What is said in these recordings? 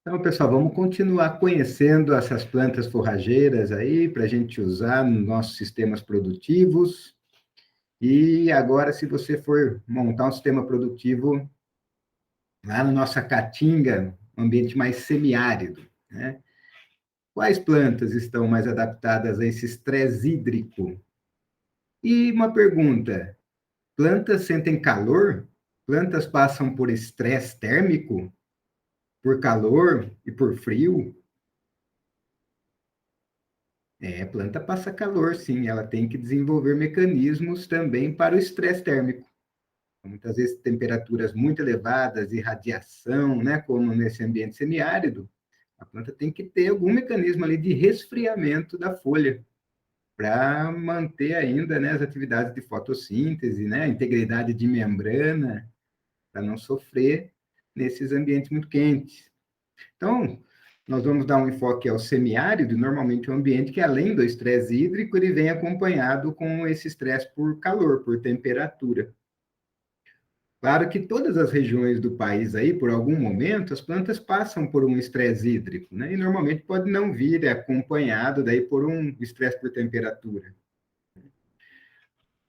Então, pessoal, vamos continuar conhecendo essas plantas forrageiras aí para a gente usar nos nossos sistemas produtivos. E agora, se você for montar um sistema produtivo lá na nossa caatinga, um ambiente mais semiárido, né? Quais plantas estão mais adaptadas a esse estresse hídrico? E uma pergunta: plantas sentem calor? Plantas passam por estresse térmico? Por calor e por frio? A planta passa calor, sim, ela tem que desenvolver mecanismos também para o estresse térmico. Muitas vezes, temperaturas muito elevadas e radiação, né, como nesse ambiente semiárido, a planta tem que ter algum mecanismo ali de resfriamento da folha, para manter ainda, né, as atividades de fotossíntese, né, a integridade de membrana, para não sofrer nesses ambientes muito quentes. Então, nós vamos dar um enfoque ao semiárido, normalmente um ambiente que, além do estresse hídrico, ele vem acompanhado com esse estresse por calor, por temperatura. Claro que todas as regiões do país aí, por algum momento, as plantas passam por um estresse hídrico, né? E normalmente pode não vir acompanhado daí por um estresse por temperatura.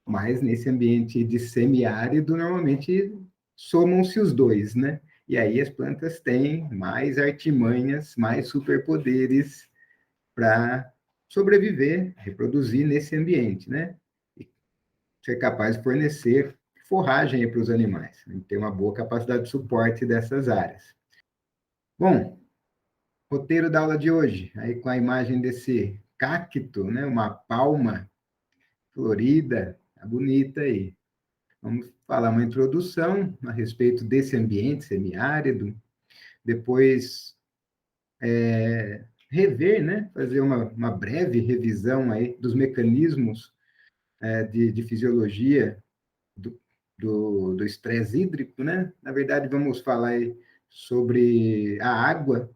Mas nesse ambiente de semiárido, normalmente somam-se os dois, né? E aí as plantas têm mais artimanhas, mais superpoderes para sobreviver, reproduzir nesse ambiente, né? E ser capaz de fornecer forragem para os animais, né? Ter uma boa capacidade de suporte dessas áreas. Bom, roteiro da aula de hoje, aí com a imagem desse cacto, né? Uma palma florida, tá bonita aí. Vamos falar uma introdução a respeito desse ambiente semiárido, depois rever, né? Fazer uma breve revisão aí dos mecanismos de fisiologia do estresse hídrico, né? Na verdade, vamos falar aí sobre a água,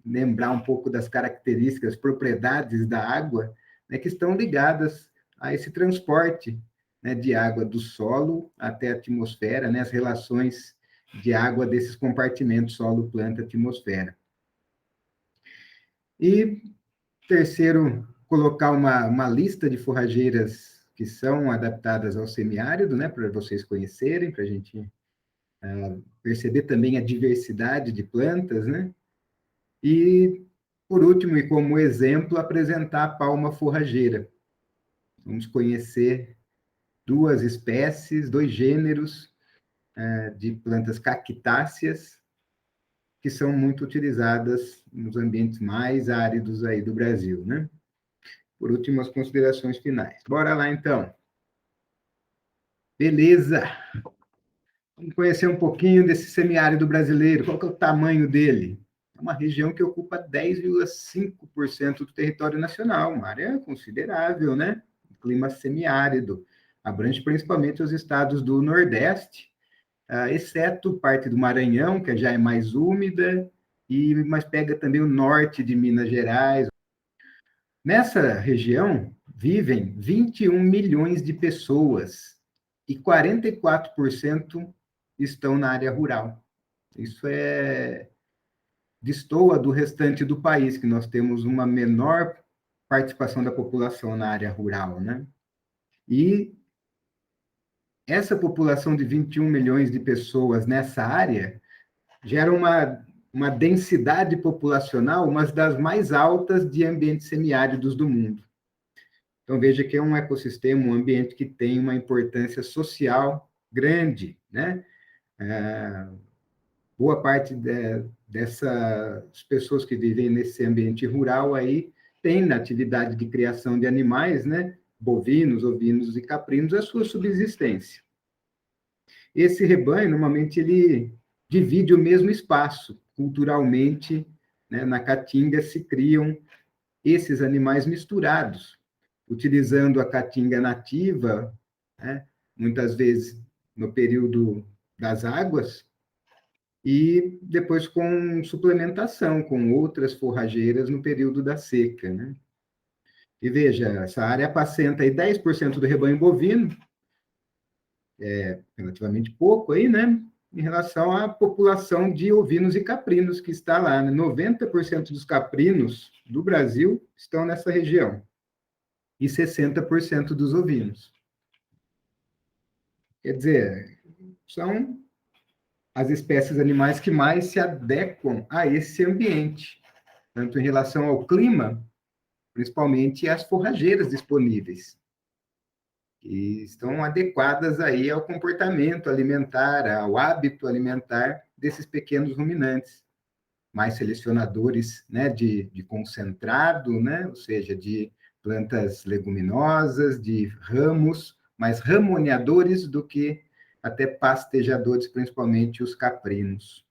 lembrar um pouco das características, propriedades da água, né, que estão ligadas a esse transporte, né, de água do solo até a atmosfera, né, as relações de água desses compartimentos solo, planta, atmosfera. E terceiro, colocar uma lista de forrageiras que são adaptadas ao semiárido, né, para vocês conhecerem, para a gente perceber também a diversidade de plantas, né? E, por último, e como exemplo, apresentar a palma forrageira. Vamos conhecer duas espécies, dois gêneros de plantas cactáceas, que são muito utilizadas nos ambientes mais áridos aí do Brasil, né? Por último, as considerações finais. Bora lá, então. Beleza! Vamos conhecer um pouquinho desse semiárido brasileiro. Qual que é o tamanho dele? É uma região que ocupa 10,5% do território nacional, uma área considerável, né? Clima semiárido. Abrange principalmente os estados do Nordeste, exceto parte do Maranhão, que já é mais úmida, mas pega também o norte de Minas Gerais. Nessa região vivem 21 milhões de pessoas e 44% estão na área rural. Isso destoa do restante do país, que nós temos uma menor participação da população na área rural, né? E essa população de 21 milhões de pessoas nessa área gera uma densidade populacional, uma das mais altas de ambientes semiáridos do mundo. Então, veja que é um ecossistema, um ambiente que tem uma importância social grande, né? Boa parte dessas pessoas que vivem nesse ambiente rural aí tem na atividade de criação de animais, né? Bovinos, ovinos e caprinos, a sua subsistência. Esse rebanho, normalmente, ele divide o mesmo espaço. Culturalmente, né, na caatinga se criam esses animais misturados, utilizando a caatinga nativa, né, muitas vezes no período das águas, e depois com suplementação, com outras forrageiras no período da seca, né? E veja, essa área apacenta aí 10% do rebanho bovino, relativamente pouco aí, né? em relação à população de ovinos e caprinos que está lá, né? 90% dos caprinos do Brasil estão nessa região e 60% dos ovinos. Quer dizer, são as espécies animais que mais se adequam a esse ambiente, tanto em relação ao clima, principalmente as forrageiras disponíveis, que estão adequadas aí ao comportamento alimentar, ao hábito alimentar desses pequenos ruminantes, mais selecionadores, né, de concentrado, né, ou seja, de plantas leguminosas, de ramos, mais ramoneadores do que até pastejadores, principalmente os caprinos.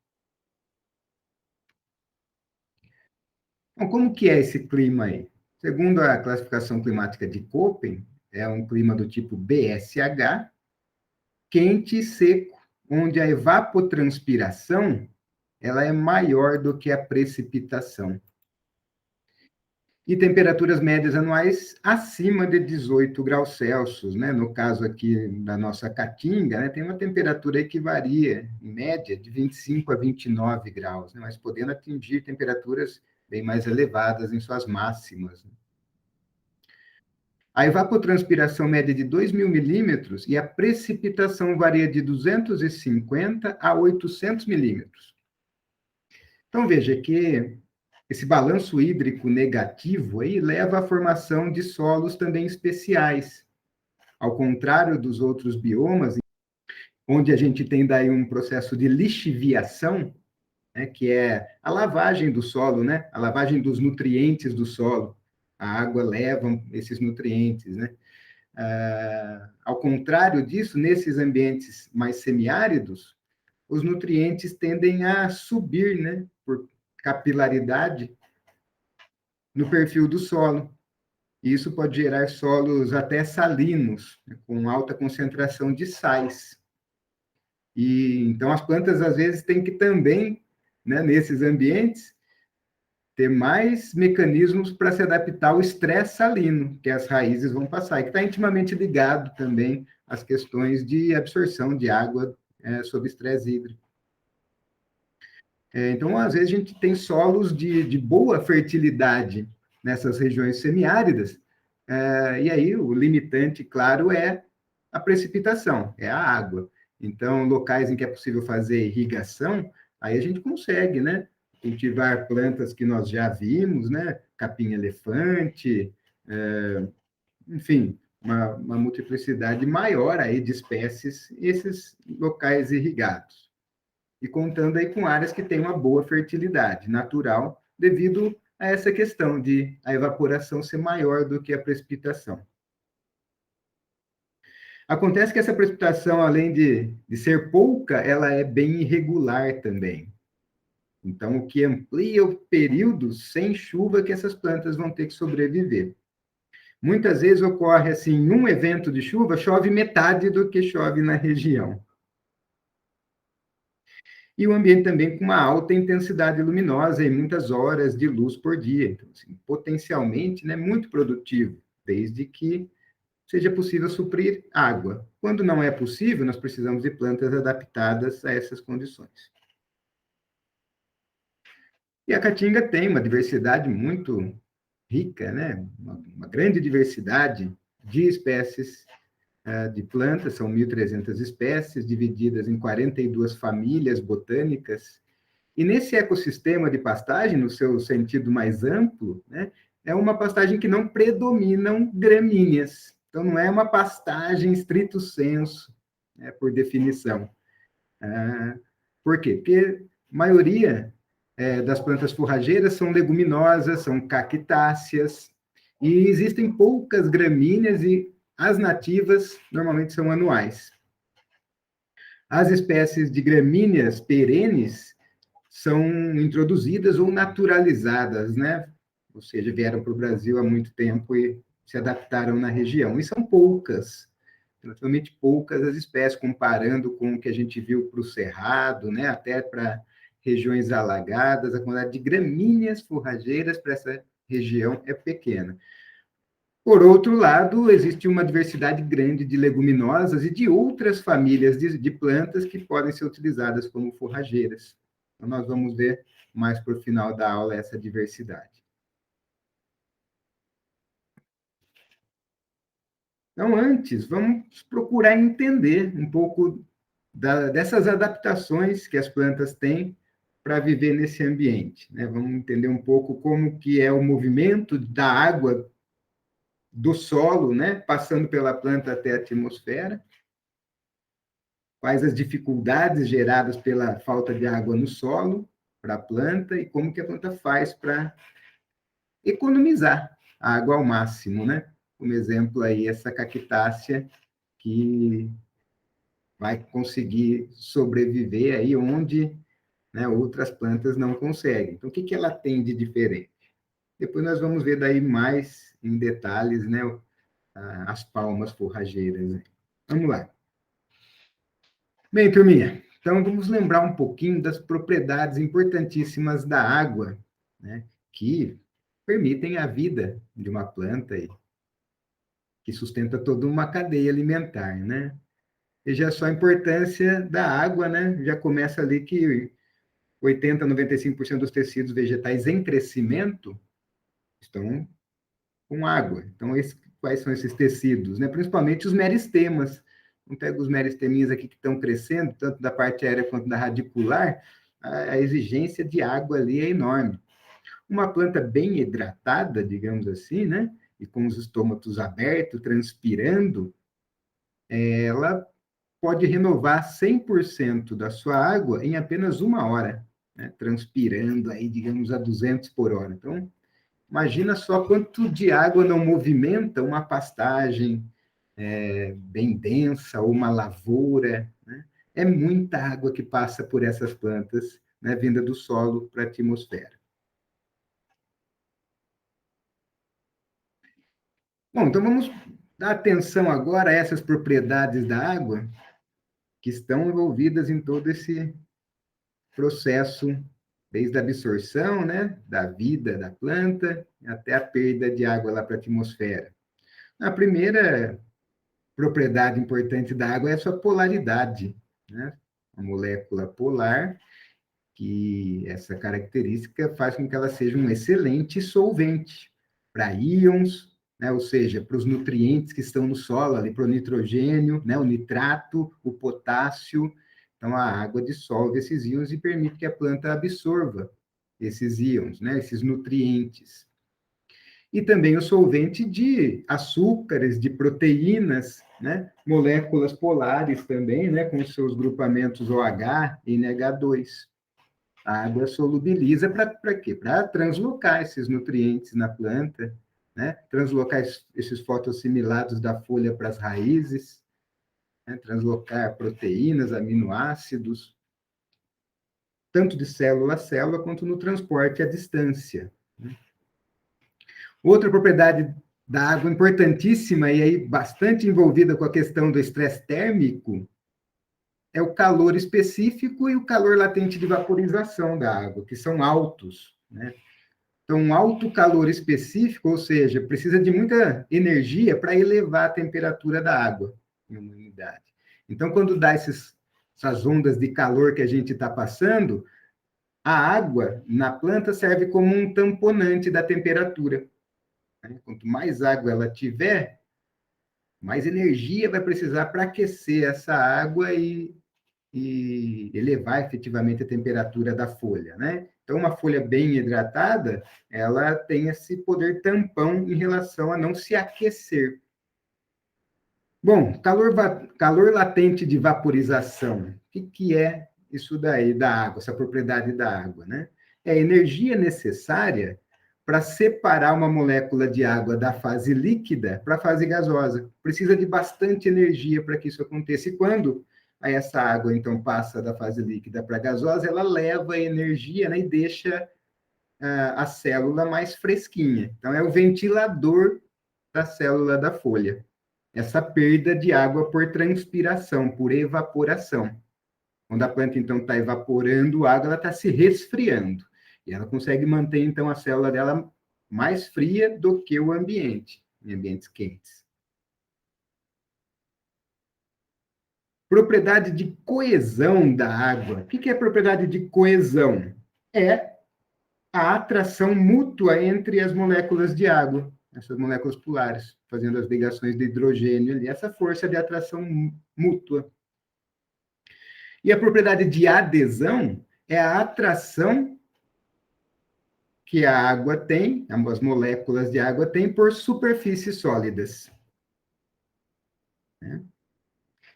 Então, como que é esse clima aí? Segundo a classificação climática de Köppen, é um clima do tipo BSH, quente e seco, onde a evapotranspiração ela é maior do que a precipitação. E temperaturas médias anuais acima de 18 graus Celsius, né? No caso aqui da nossa Caatinga, né? Tem uma temperatura aí que varia, em média, de 25 a 29 graus, né? Mas podendo atingir temperaturas bem mais elevadas em suas máximas. A evapotranspiração média é de 2.000 milímetros e a precipitação varia de 250 a 800 milímetros. Então, veja que esse balanço hídrico negativo aí leva à formação de solos também especiais. Ao contrário dos outros biomas, onde a gente tem daí um processo de lixiviação, né, que é a lavagem do solo, né, a lavagem dos nutrientes do solo. A água leva esses nutrientes, né? Ao contrário disso, nesses ambientes mais semiáridos, os nutrientes tendem a subir, né, por capilaridade, no perfil do solo. E isso pode gerar solos até salinos, né, com alta concentração de sais. E então as plantas às vezes têm que também, né, nesses ambientes, ter mais mecanismos para se adaptar ao estresse salino que as raízes vão passar, e que está intimamente ligado também às questões de absorção de água sob estresse hídrico. Então, às vezes, a gente tem solos de boa fertilidade nessas regiões semiáridas, e aí o limitante, claro, é a precipitação, é a água. Então, locais em que é possível fazer irrigação, aí a gente consegue, né? Cultivar plantas que nós já vimos, né? Capim-elefante, enfim, uma multiplicidade maior aí de espécies nesses locais irrigados. E contando aí com áreas que têm uma boa fertilidade natural, devido a essa questão de a evaporação ser maior do que a precipitação. Acontece que essa precipitação, além de ser pouca, ela é bem irregular também. Então, o que amplia o período sem chuva que essas plantas vão ter que sobreviver. Muitas vezes ocorre assim, um evento de chuva, chove metade do que chove na região. E o ambiente também com uma alta intensidade luminosa e muitas horas de luz por dia. Então, assim, potencialmente, né, muito produtivo, desde que seja possível suprir água. Quando não é possível, nós precisamos de plantas adaptadas a essas condições. E a Caatinga tem uma diversidade muito rica, né? Uma grande diversidade de espécies de plantas, são 1.300 espécies, divididas em 42 famílias botânicas. E nesse ecossistema de pastagem, no seu sentido mais amplo, né, é uma pastagem que não predominam gramíneas. Então, não é uma pastagem estrito sensu, né, por definição. Por quê? Porque a maioria das plantas forrageiras são leguminosas, são cactáceas, e existem poucas gramíneas e as nativas normalmente são anuais. As espécies de gramíneas perenes são introduzidas ou naturalizadas, né? Ou seja, vieram para o Brasil há muito tempo e se adaptaram na região. E são poucas, relativamente poucas as espécies, comparando com o que a gente viu para o Cerrado, né? Até para regiões alagadas, a quantidade de gramíneas forrageiras para essa região é pequena. Por outro lado, existe uma diversidade grande de leguminosas e de outras famílias de plantas que podem ser utilizadas como forrageiras. Então, nós vamos ver mais para o final da aula essa diversidade. Então, antes, vamos procurar entender um pouco dessas adaptações que as plantas têm para viver nesse ambiente, né? Vamos entender um pouco como que é o movimento da água do solo, né, passando pela planta até a atmosfera, quais as dificuldades geradas pela falta de água no solo para a planta e como que a planta faz para economizar a água ao máximo, né? Como exemplo aí essa cactácea que vai conseguir sobreviver aí onde, né, outras plantas não conseguem. Então, o que que ela tem de diferente? Depois nós vamos ver daí mais em detalhes, né, as palmas forrageiras, né? Vamos lá. Bem, turminha, então vamos lembrar um pouquinho das propriedades importantíssimas da água, né, que permitem a vida de uma planta e que sustenta toda uma cadeia alimentar, né? Veja só a importância da água, né? Já começa ali que 80, 95% dos tecidos vegetais em crescimento estão com água. Então, quais são esses tecidos? Né? Principalmente os meristemas. Não pega os meristeminhas aqui que estão crescendo, tanto da parte aérea quanto da radicular, a exigência de água ali é enorme. Uma planta bem hidratada, digamos assim, né? E com os estômatos abertos, transpirando, ela pode renovar 100% da sua água em apenas 1 hora, né? Transpirando aí, digamos, a 200 por hora. Então, imagina só quanto de água não movimenta uma pastagem bem densa, ou uma lavoura, né? É muita água que passa por essas plantas, né, vinda do solo para a atmosfera. Bom, então vamos dar atenção agora a essas propriedades da água que estão envolvidas em todo esse processo, desde a absorção, né, da vida da planta, até a perda de água lá para a atmosfera. A primeira propriedade importante da água é a sua polaridade, né? A molécula polar, que essa característica faz com que ela seja um excelente solvente para íons, né? Ou seja, para os nutrientes que estão no solo, ali para o nitrogênio, né? O nitrato, o potássio. Então, a água dissolve esses íons e permite que a planta absorva esses íons, né? Esses nutrientes. E também o solvente de açúcares, de proteínas, né? Moléculas polares também, né? Com seus grupamentos OH e NH2. A água solubiliza para quê? Para translocar esses nutrientes na planta, né? Translocar esses fotossimilados da folha para as raízes, né? Translocar proteínas, aminoácidos, tanto de célula a célula, quanto no transporte à distância. Outra propriedade da água importantíssima e aí bastante envolvida com a questão do estresse térmico é o calor específico e o calor latente de vaporização da água, que são altos, né? Então, um alto calor específico, ou seja, precisa de muita energia para elevar a temperatura da água em uma unidade. Então, quando dá essas ondas de calor que a gente está passando, a água na planta serve como um tamponante da temperatura, né? Quanto mais água ela tiver, mais energia vai precisar para aquecer essa água e elevar efetivamente a temperatura da folha, né? Então, uma folha bem hidratada, ela tem esse poder tampão em relação a não se aquecer. Bom, calor latente de vaporização. O que é isso daí da água, essa propriedade da água, né? É a energia necessária para separar uma molécula de água da fase líquida para a fase gasosa. Precisa de bastante energia para que isso aconteça. E quando essa água, então, passa da fase líquida para a gasosa, ela leva a energia, né, e deixa a célula mais fresquinha. Então, é o ventilador da célula da folha. Essa perda de água por transpiração, por evaporação. Quando a planta, então, está evaporando água, ela está se resfriando. E ela consegue manter, então, a célula dela mais fria do que o ambiente. em ambientes quentes. Propriedade de coesão da água. O que é propriedade de coesão? É a atração mútua entre as moléculas de água, essas moléculas polares, fazendo as ligações de hidrogênio ali, essa força de atração mútua. E a propriedade de adesão é a atração que a água tem, as moléculas de água têm, por superfícies sólidas.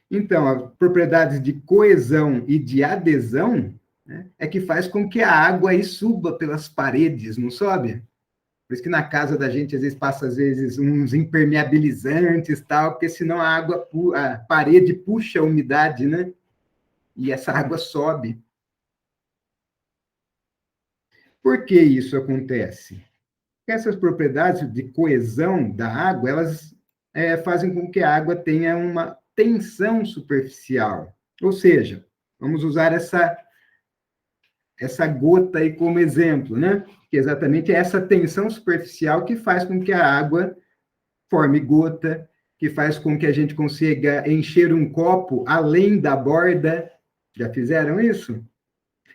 Então, as propriedades de coesão e de adesão, né, é que faz com que a água aí suba pelas paredes, não sobe? Por isso que na casa da gente, às vezes, passa uns impermeabilizantes, tal, porque senão a água, a parede puxa a umidade, né? E essa água sobe. Por que isso acontece? Porque essas propriedades de coesão da água, elas fazem com que a água tenha uma tensão superficial. Ou seja, vamos usar essa gota aí como exemplo, né? Que exatamente é essa tensão superficial que faz com que a água forme gota, que faz com que a gente consiga encher um copo além da borda. Já fizeram isso?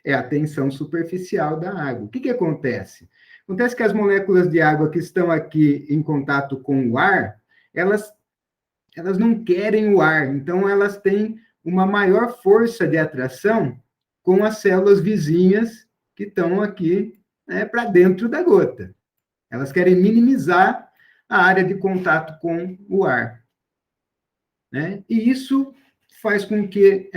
É a tensão superficial da água. O que acontece? Acontece que as moléculas de água que estão aqui em contato com o ar, elas não querem o ar, então elas têm uma maior força de atração com as células vizinhas que estão aqui, né, para dentro da gota. Elas querem minimizar a área de contato com o ar. Né? E isso faz com que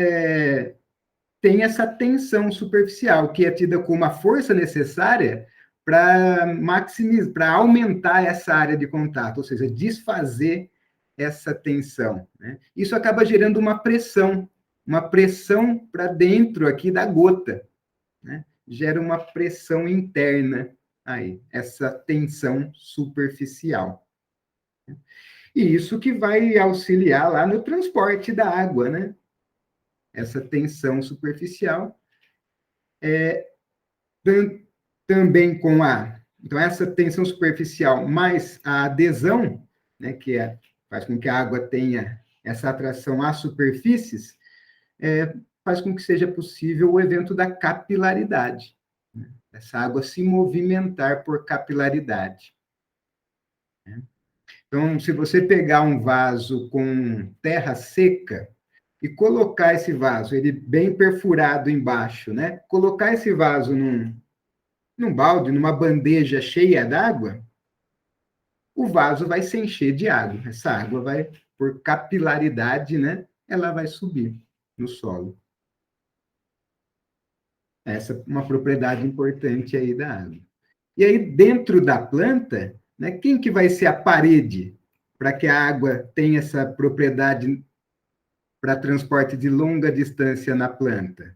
tenha essa tensão superficial, que é tida como a força necessária para maximizar, para aumentar essa área de contato, ou seja, desfazer essa tensão. Né? Isso acaba gerando uma pressão para dentro aqui da gota. Né? Gera uma pressão interna aí, essa tensão superficial. E isso que vai auxiliar lá no transporte da água, né? Essa tensão superficial também com então essa tensão superficial mais a adesão, né, que faz com que a água tenha essa atração às superfícies, faz com que seja possível o evento da capilaridade, né? Essa água se movimentar por capilaridade. Né? Então, se você pegar um vaso com terra seca e colocar esse vaso, ele bem perfurado embaixo, né? Colocar esse vaso num balde, numa bandeja cheia d'água, o vaso vai se encher de água. Essa água vai, por capilaridade, né? Ela vai subir no solo. Essa é uma propriedade importante aí da água. E aí, dentro da planta, né, quem que vai ser a parede para que a água tenha essa propriedade para transporte de longa distância na planta?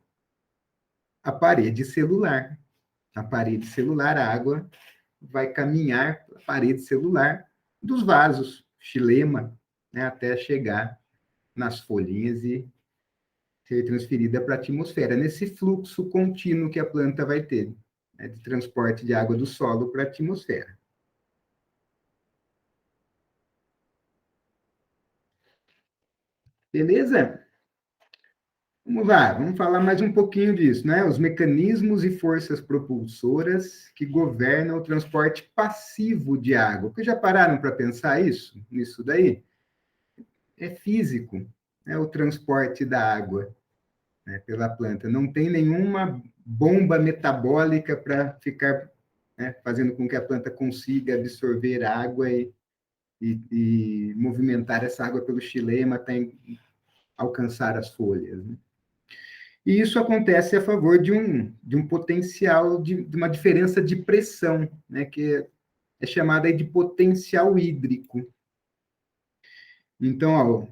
A parede celular. A parede celular, a água vai caminhar pela parede celular dos vasos, xilema, né, até chegar nas folhinhas e ser transferida para a atmosfera, nesse fluxo contínuo que a planta vai ter, né, de transporte de água do solo para a atmosfera. Beleza? Vamos lá, vamos falar mais um pouquinho disso, né? Os mecanismos e forças propulsoras que governam o transporte passivo de água. Porque já pararam para pensar nisso daí? É físico, né? O transporte da água, né, pela planta. Não tem nenhuma bomba metabólica para ficar, né, fazendo com que a planta consiga absorver água e movimentar essa água pelo xilema até alcançar as folhas. Né? E isso acontece a favor de um potencial, de uma diferença de pressão, né, que é chamada de potencial hídrico. Então, ó,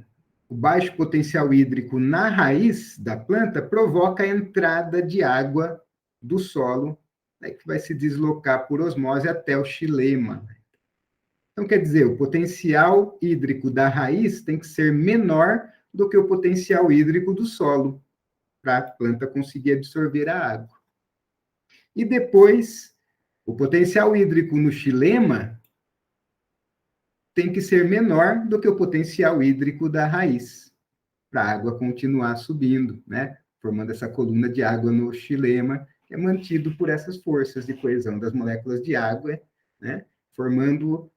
o baixo potencial hídrico na raiz da planta provoca a entrada de água do solo, né, que vai se deslocar por osmose até o xilema. Então, quer dizer, o potencial hídrico da raiz tem que ser menor do que o potencial hídrico do solo, para a planta conseguir absorver a água. E depois, o potencial hídrico no xilema tem que ser menor do que o potencial hídrico da raiz, para a água continuar subindo, né? Formando essa coluna de água no xilema, que é mantido por essas forças de coesão das moléculas de água, né? Formando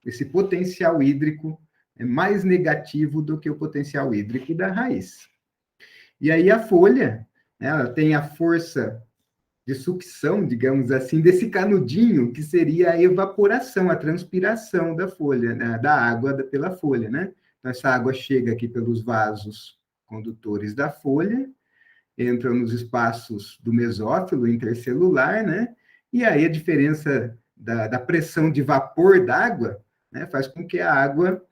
esse potencial hídrico mais negativo do que o potencial hídrico da raiz. E aí a folha, né, ela tem a força de sucção, digamos assim, desse canudinho, que seria a evaporação, a transpiração da folha, né, da água pela folha, né? Então, essa água chega aqui pelos vasos condutores da folha, entra nos espaços do mesófilo intercelular, né? E aí a diferença da pressão de vapor d'água, né, faz com que a água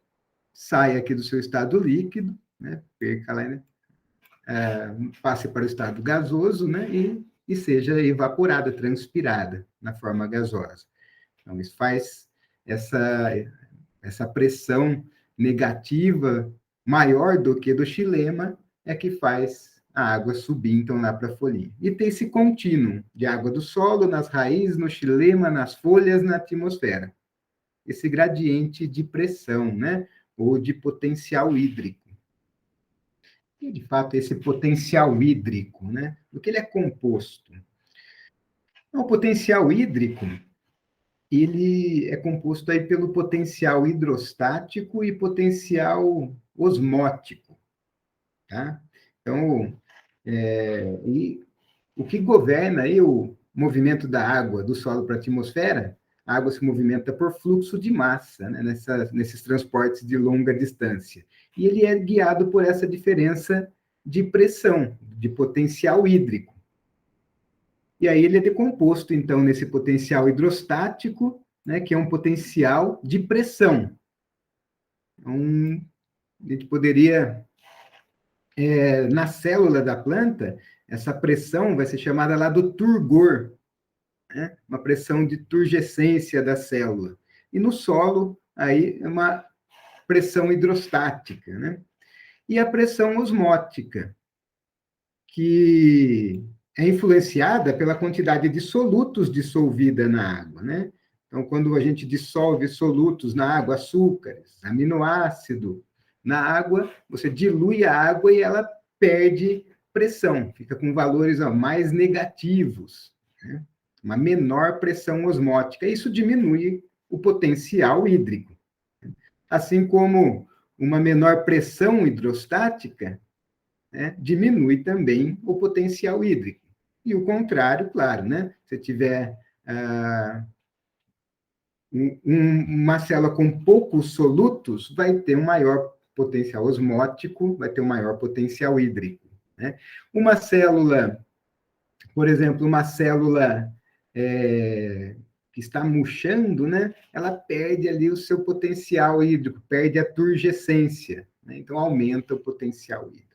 saia aqui do seu estado líquido, né? Perca lá, né? Passe para o estado gasoso, né? E seja evaporada, transpirada na forma gasosa. Então, isso faz essa pressão negativa maior do que do xilema, é que faz a água subir, então, lá para a folhinha. E tem esse contínuo de água do solo, nas raízes, no xilema, nas folhas, na atmosfera. Esse gradiente de pressão, né? Ou de potencial hídrico. E, de fato, esse potencial hídrico, né? Do que ele é composto? O potencial hídrico, ele é composto aí pelo potencial hidrostático e potencial osmótico, tá? Então, e o que governa aí o movimento da água do solo para a atmosfera, a água se movimenta por fluxo de massa, né, nesses transportes de longa distância. E ele é guiado por essa diferença de pressão, de potencial hídrico. E aí ele é decomposto, então, nesse potencial hidrostático, né, que é um potencial de pressão. Então, a gente poderia, na célula da planta, essa pressão vai ser chamada lá do turgor, né? Uma pressão de turgescência da célula. E no solo, aí é uma pressão hidrostática, né? E a pressão osmótica, que é influenciada pela quantidade de solutos dissolvida na água, né? Então, quando a gente dissolve solutos na água, açúcares, aminoácido na água, você dilui a água e ela perde pressão, fica com valores mais negativos, né? Uma menor pressão osmótica. Isso diminui o potencial hídrico. Assim como uma menor pressão hidrostática, né, diminui também o potencial hídrico. E o contrário, claro, né? Se tiver uma célula com poucos solutos, vai ter um maior potencial osmótico, vai ter um maior potencial hídrico, né? Uma célula, por exemplo, uma célula que está murchando, né? Ela perde ali o seu potencial hídrico, perde a turgescência, né? Então aumenta o potencial hídrico.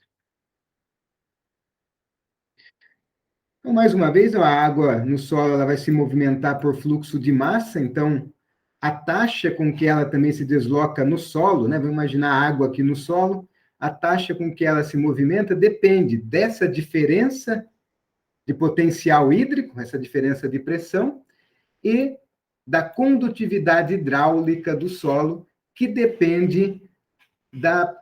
Então, mais uma vez, a água no solo ela vai se movimentar por fluxo de massa, então a taxa com que ela também se desloca no solo, né? Vamos imaginar a água aqui no solo, a taxa com que ela se movimenta depende dessa diferença de potencial hídrico, essa diferença de pressão, e da condutividade hidráulica do solo, que depende da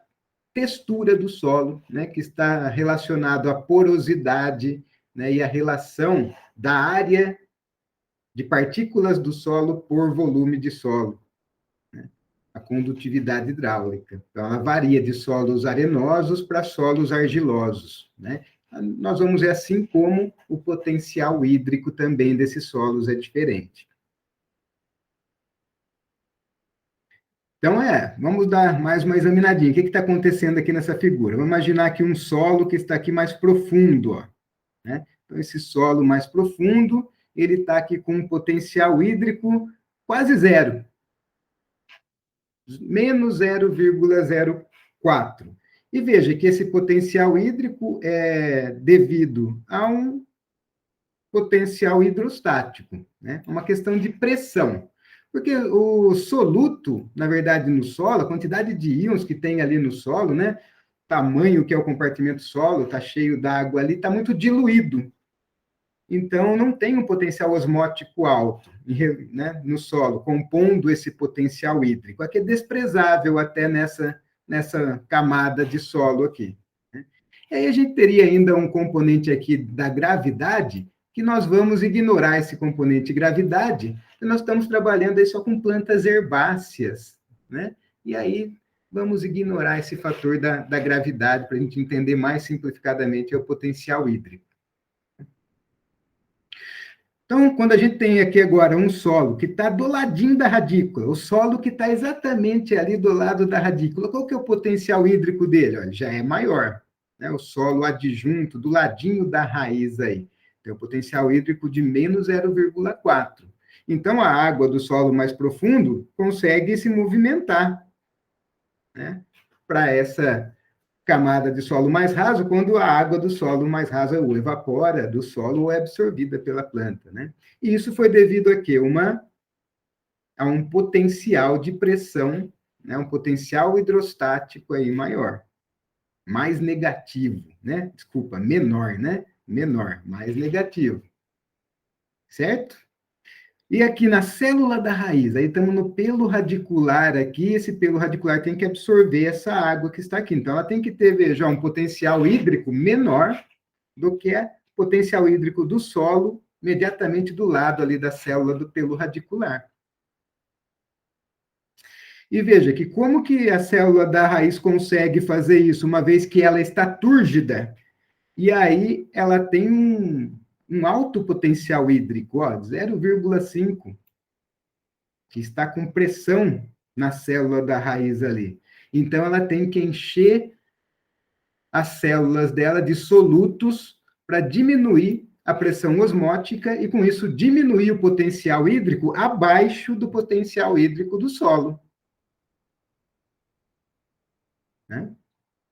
textura do solo, né, que está relacionado à porosidade, né, e à relação da área de partículas do solo por volume de solo, né, a condutividade hidráulica. Então, ela varia de solos arenosos para solos argilosos, né? Nós vamos ver assim como o potencial hídrico também desses solos é diferente. Então, vamos dar mais uma examinadinha. O que está acontecendo aqui nessa figura? Vamos imaginar aqui um solo que está aqui mais profundo, ó, né? Então, esse solo mais profundo, ele está aqui com um potencial hídrico quase zero, menos 0,04. E veja que esse potencial hídrico é devido a um potencial hidrostático, né? Uma questão de pressão. Porque o soluto, na verdade, no solo, a quantidade de íons que tem ali no solo, né? Tamanho que é o compartimento solo, está cheio d'água ali, está muito diluído. então não tem um potencial osmótico alto, né, no solo, compondo esse potencial hídrico. Aqui é desprezável até nessa camada de solo aqui. Né? E aí a gente teria ainda um componente aqui da gravidade, que nós vamos ignorar esse componente gravidade, e nós estamos trabalhando aí só com plantas herbáceas, né? E aí vamos ignorar esse fator da gravidade para a gente entender mais simplificadamente o potencial hídrico. Então, quando a gente tem aqui agora um solo que está do ladinho da radícula, o solo que está exatamente ali do lado da radícula, qual que é o potencial hídrico dele? Olha, já é maior, né? O solo adjunto, do ladinho da raiz aí, tem um potencial hídrico de menos 0,4. Então, a água do solo mais profundo consegue se movimentar, né, para essa camada de solo mais raso, quando a água do solo mais rasa ou evapora do solo ou é absorvida pela planta, né? E isso foi devido a quê? A um potencial de pressão, né? Um potencial hidrostático aí maior, mais negativo, né? Desculpa, menor, né? Menor, mais negativo. Certo? E aqui na célula da raiz, aí estamos no pelo radicular aqui, esse pelo radicular tem que absorver essa água que está aqui. Então, ela tem que ter, veja, um potencial hídrico menor do que o potencial hídrico do solo, imediatamente do lado ali da célula do pelo radicular. E veja que como que a célula da raiz consegue fazer isso, uma vez que ela está túrgida, e aí ela tem um alto potencial hídrico, ó, 0,5, que está com pressão na célula da raiz ali. Então, ela tem que encher as células dela de solutos para diminuir a pressão osmótica e, com isso, diminuir o potencial hídrico abaixo do potencial hídrico do solo. Né?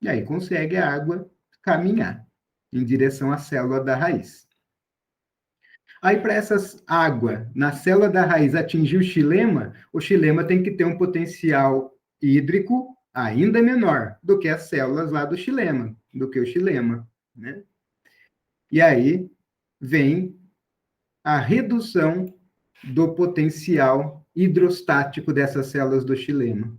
E aí consegue a água caminhar em direção à célula da raiz. Aí, para essa água na célula da raiz atingir o xilema tem que ter um potencial hídrico ainda menor do que as células lá do xilema, do que o xilema, né? E aí vem a redução do potencial hidrostático dessas células do xilema.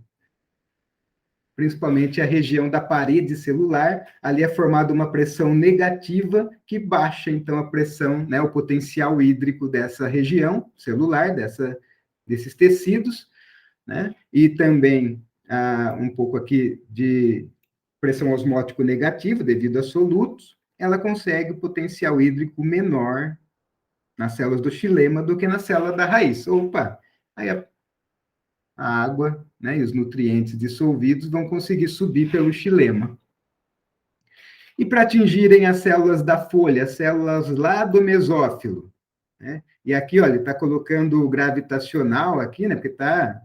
Principalmente a região da parede celular, ali é formada uma pressão negativa que baixa, então, a pressão, né, o potencial hídrico dessa região celular, desses tecidos, né, e também um pouco aqui de pressão osmótico negativo, devido a solutos, ela consegue o potencial hídrico menor nas células do xilema do que na célula da raiz. Opa, aí a água, né, e os nutrientes dissolvidos vão conseguir subir pelo xilema. E para atingirem as células da folha, as células lá do mesófilo, né? E aqui, olha, ele está colocando o gravitacional aqui, né, porque está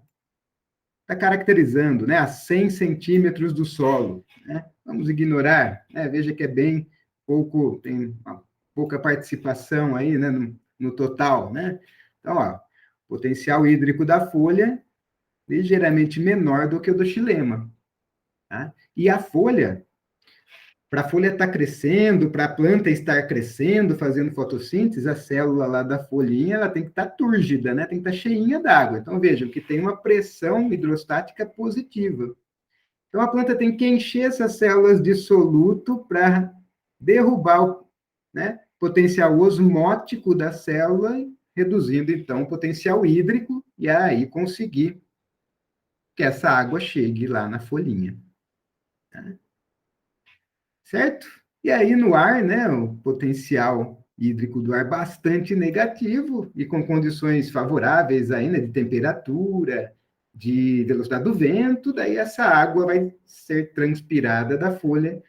caracterizando, né, a 100 centímetros do solo, né? Vamos ignorar, né? Veja que é bem pouco, tem uma pouca participação aí, né, no total, né? Então, ó, potencial hídrico da folha ligeiramente menor do que o do xilema. Tá? E a folha, para a folha estar crescendo, para a planta estar crescendo, fazendo fotossíntese, a célula lá da folhinha, ela tem que estar túrgida, né? Tem que estar cheinha d'água. Então, vejam que tem uma pressão hidrostática positiva. Então, a planta tem que encher essas células de soluto para derrubar o, né, potencial osmótico da célula, reduzindo, então, o potencial hídrico, e aí conseguir que essa água chegue lá na folhinha. Tá? Certo? E aí no ar, né, o potencial hídrico do ar bastante negativo e com condições favoráveis aí, né, de temperatura, de velocidade do vento, daí essa água vai ser transpirada da folha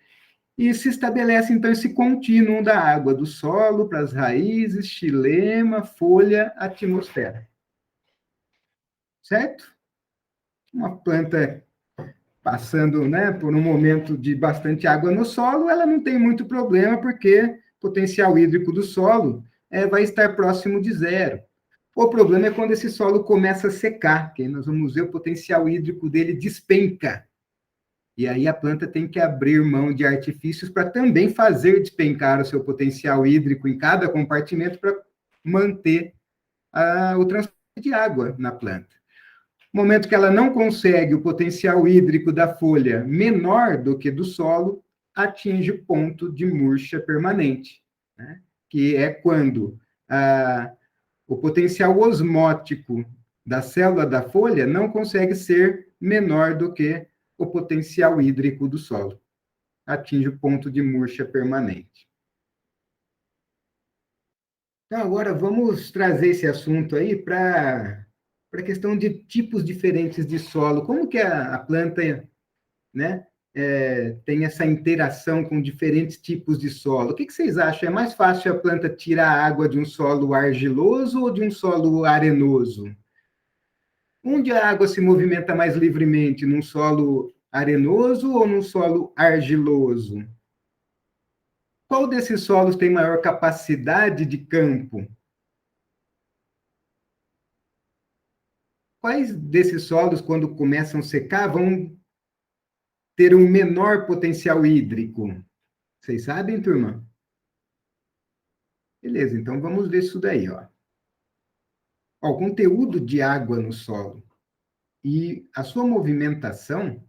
e se estabelece então esse contínuo da água do solo para as raízes, xilema, folha, atmosfera. Certo? Uma planta passando, né, por um momento de bastante água no solo, ela não tem muito problema, porque o potencial hídrico do solo vai estar próximo de zero. O problema é quando esse solo começa a secar, que aí nós vamos ver o potencial hídrico dele despenca. E aí a planta tem que abrir mão de artifícios para também fazer despencar o seu potencial hídrico em cada compartimento para manter o transporte de água na planta. No momento que ela não consegue o potencial hídrico da folha menor do que do solo, atinge o ponto de murcha permanente, né? Que é quando o potencial osmótico da célula da folha não consegue ser menor do que o potencial hídrico do solo. Atinge o ponto de murcha permanente. Então, agora vamos trazer esse assunto aí para a questão de tipos diferentes de solo. Como que a planta, né, tem essa interação com diferentes tipos de solo? O que vocês acham? É mais fácil a planta tirar água de um solo argiloso ou de um solo arenoso? Onde a água se movimenta mais livremente? Num solo arenoso ou num solo argiloso? Qual desses solos tem maior capacidade de campo? Quais desses solos, quando começam a secar, vão ter um menor potencial hídrico? Vocês sabem, turma? Beleza, então vamos ver isso daí, ó. O conteúdo de água no solo e a sua movimentação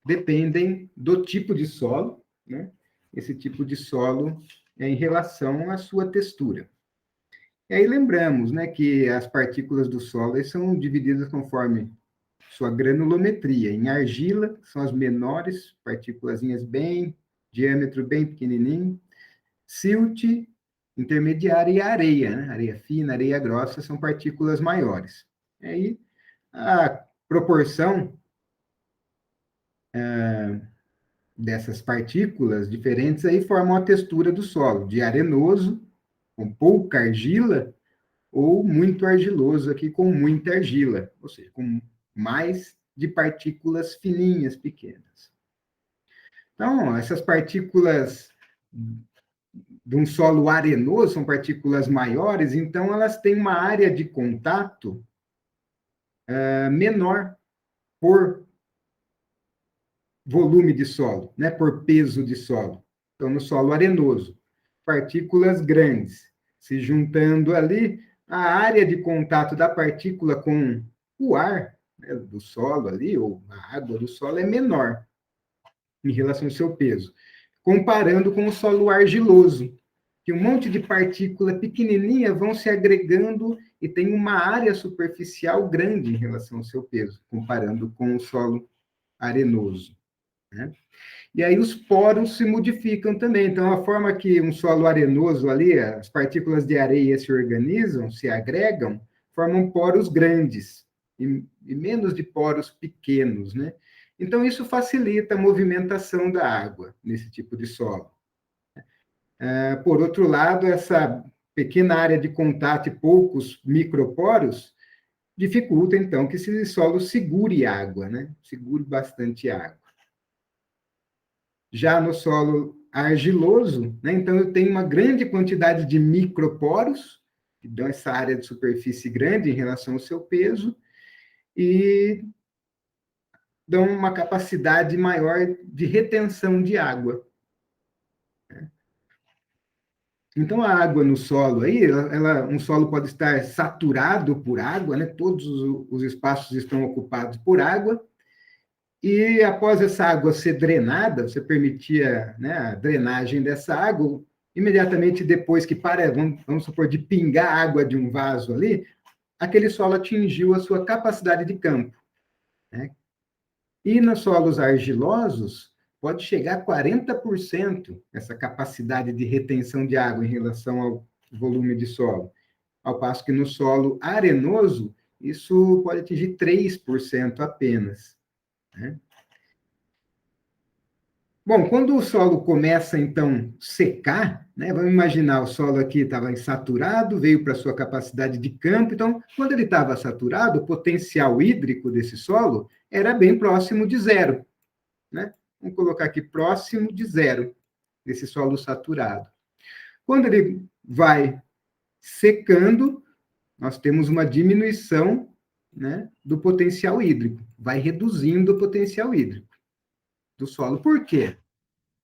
dependem do tipo de solo, né? Esse tipo de solo é em relação à sua textura. E aí lembramos, né, que as partículas do solo são divididas conforme sua granulometria. Em argila, são as menores, partículas bem, diâmetro bem pequenininho. Silt, intermediária e areia, né? Areia fina, areia grossa, são partículas maiores. E aí, a proporção dessas partículas diferentes aí formam a textura do solo, de arenoso, com pouca argila, ou muito argiloso aqui com muita argila, ou seja, com mais de partículas fininhas, pequenas. Então, essas partículas de um solo arenoso são partículas maiores, então elas têm uma área de contato menor por volume de solo, né, por peso de solo. Então, no solo arenoso, partículas grandes se juntando ali, a área de contato da partícula com o ar, né, do solo ali, ou a água do solo, é menor em relação ao seu peso, comparando com o solo argiloso, que um monte de partícula pequenininha vão se agregando e tem uma área superficial grande em relação ao seu peso, comparando com o solo arenoso, né? E aí os poros se modificam também. Então, a forma que um solo arenoso ali, as partículas de areia se organizam, se agregam, formam poros grandes e menos de poros pequenos, né? Então, isso facilita a movimentação da água nesse tipo de solo. Por outro lado, essa pequena área de contato e poucos microporos dificulta, então, que esse solo segure água, né? Segure bastante água. Já no solo argiloso, né, então eu tenho uma grande quantidade de microporos, que dão essa área de superfície grande em relação ao seu peso, e dão uma capacidade maior de retenção de água. Então, a água no solo aí, um solo pode estar saturado por água, né? Todos os espaços estão ocupados por água, e após essa água ser drenada, você permitia, né, a drenagem dessa água, imediatamente depois que para, vamos supor, de pingar água de um vaso ali, aquele solo atingiu a sua capacidade de campo, né? E nos solos argilosos, pode chegar a 40% essa capacidade de retenção de água em relação ao volume de solo. Ao passo que no solo arenoso, isso pode atingir 3% apenas, né? Bom, quando o solo começa, então, secar, né? Vamos imaginar, o solo aqui estava insaturado, veio para a sua capacidade de campo, então, quando ele estava saturado, o potencial hídrico desse solo era bem próximo de zero, né? Vamos colocar aqui próximo de zero, desse solo saturado. Quando ele vai secando, nós temos uma diminuição, né, do potencial hídrico, vai reduzindo o potencial hídrico. do solo. Por quê?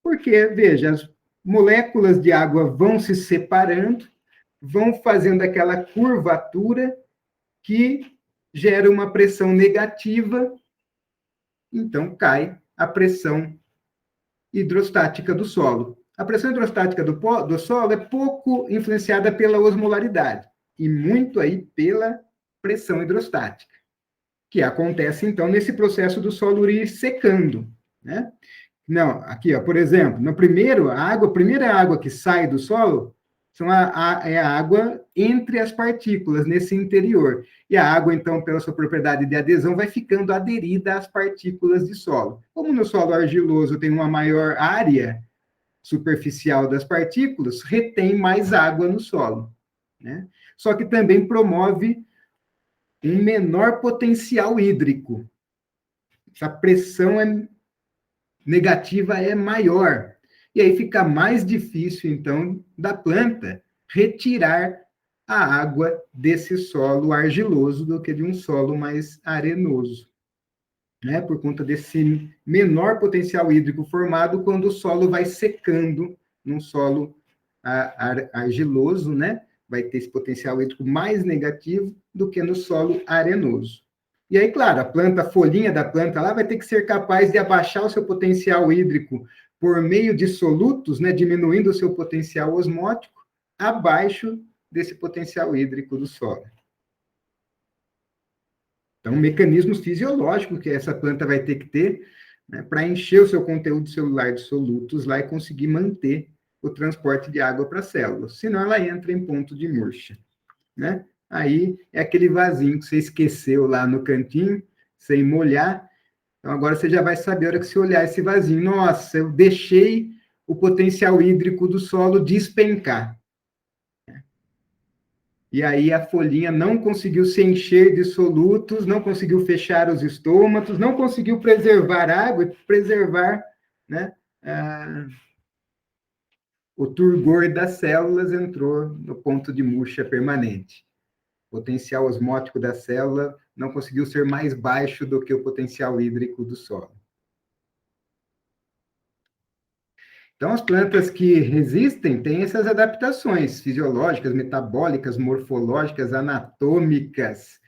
Porque, veja, as moléculas de água vão se separando, vão fazendo aquela curvatura que gera uma pressão negativa, então cai a pressão hidrostática do solo. A pressão hidrostática do solo é pouco influenciada pela osmolaridade e muito aí pela pressão hidrostática, que acontece, então, nesse processo do solo ir secando, né? Não, aqui, ó, por exemplo, no primeiro, a primeira água que sai do solo é a água entre as partículas, nesse interior. E a água, então, pela sua propriedade de adesão, vai ficando aderida às partículas de solo. Como no solo argiloso tem uma maior área superficial das partículas, retém mais água no solo, né? Só que também promove um menor potencial hídrico. Essa pressão negativa é maior. E aí fica mais difícil, então, da planta retirar a água desse solo argiloso do que de um solo mais arenoso, né? Por conta desse menor potencial hídrico formado quando o solo vai secando num solo argiloso, né? Vai ter esse potencial hídrico mais negativo do que no solo arenoso. E aí, claro, a folhinha da planta lá vai ter que ser capaz de abaixar o seu potencial hídrico por meio de solutos, né, diminuindo o seu potencial osmótico, abaixo desse potencial hídrico do solo. Então, mecanismos fisiológicos que essa planta vai ter que ter, né, para encher o seu conteúdo celular de solutos lá e conseguir manter o transporte de água para as células. Senão, ela entra em ponto de murcha, né? Aí é aquele vasinho que você esqueceu lá no cantinho, sem molhar. Então, agora você já vai saber a hora que você olhar esse vasinho. Nossa, eu deixei o potencial hídrico do solo despencar. E aí a folhinha não conseguiu se encher de solutos, não conseguiu fechar os estômatos, não conseguiu preservar água, preservar, né, o turgor das células, entrou no ponto de murcha permanente. O potencial osmótico da célula não conseguiu ser mais baixo do que o potencial hídrico do solo. Então, as plantas que resistem têm essas adaptações fisiológicas, metabólicas, morfológicas, anatômicas,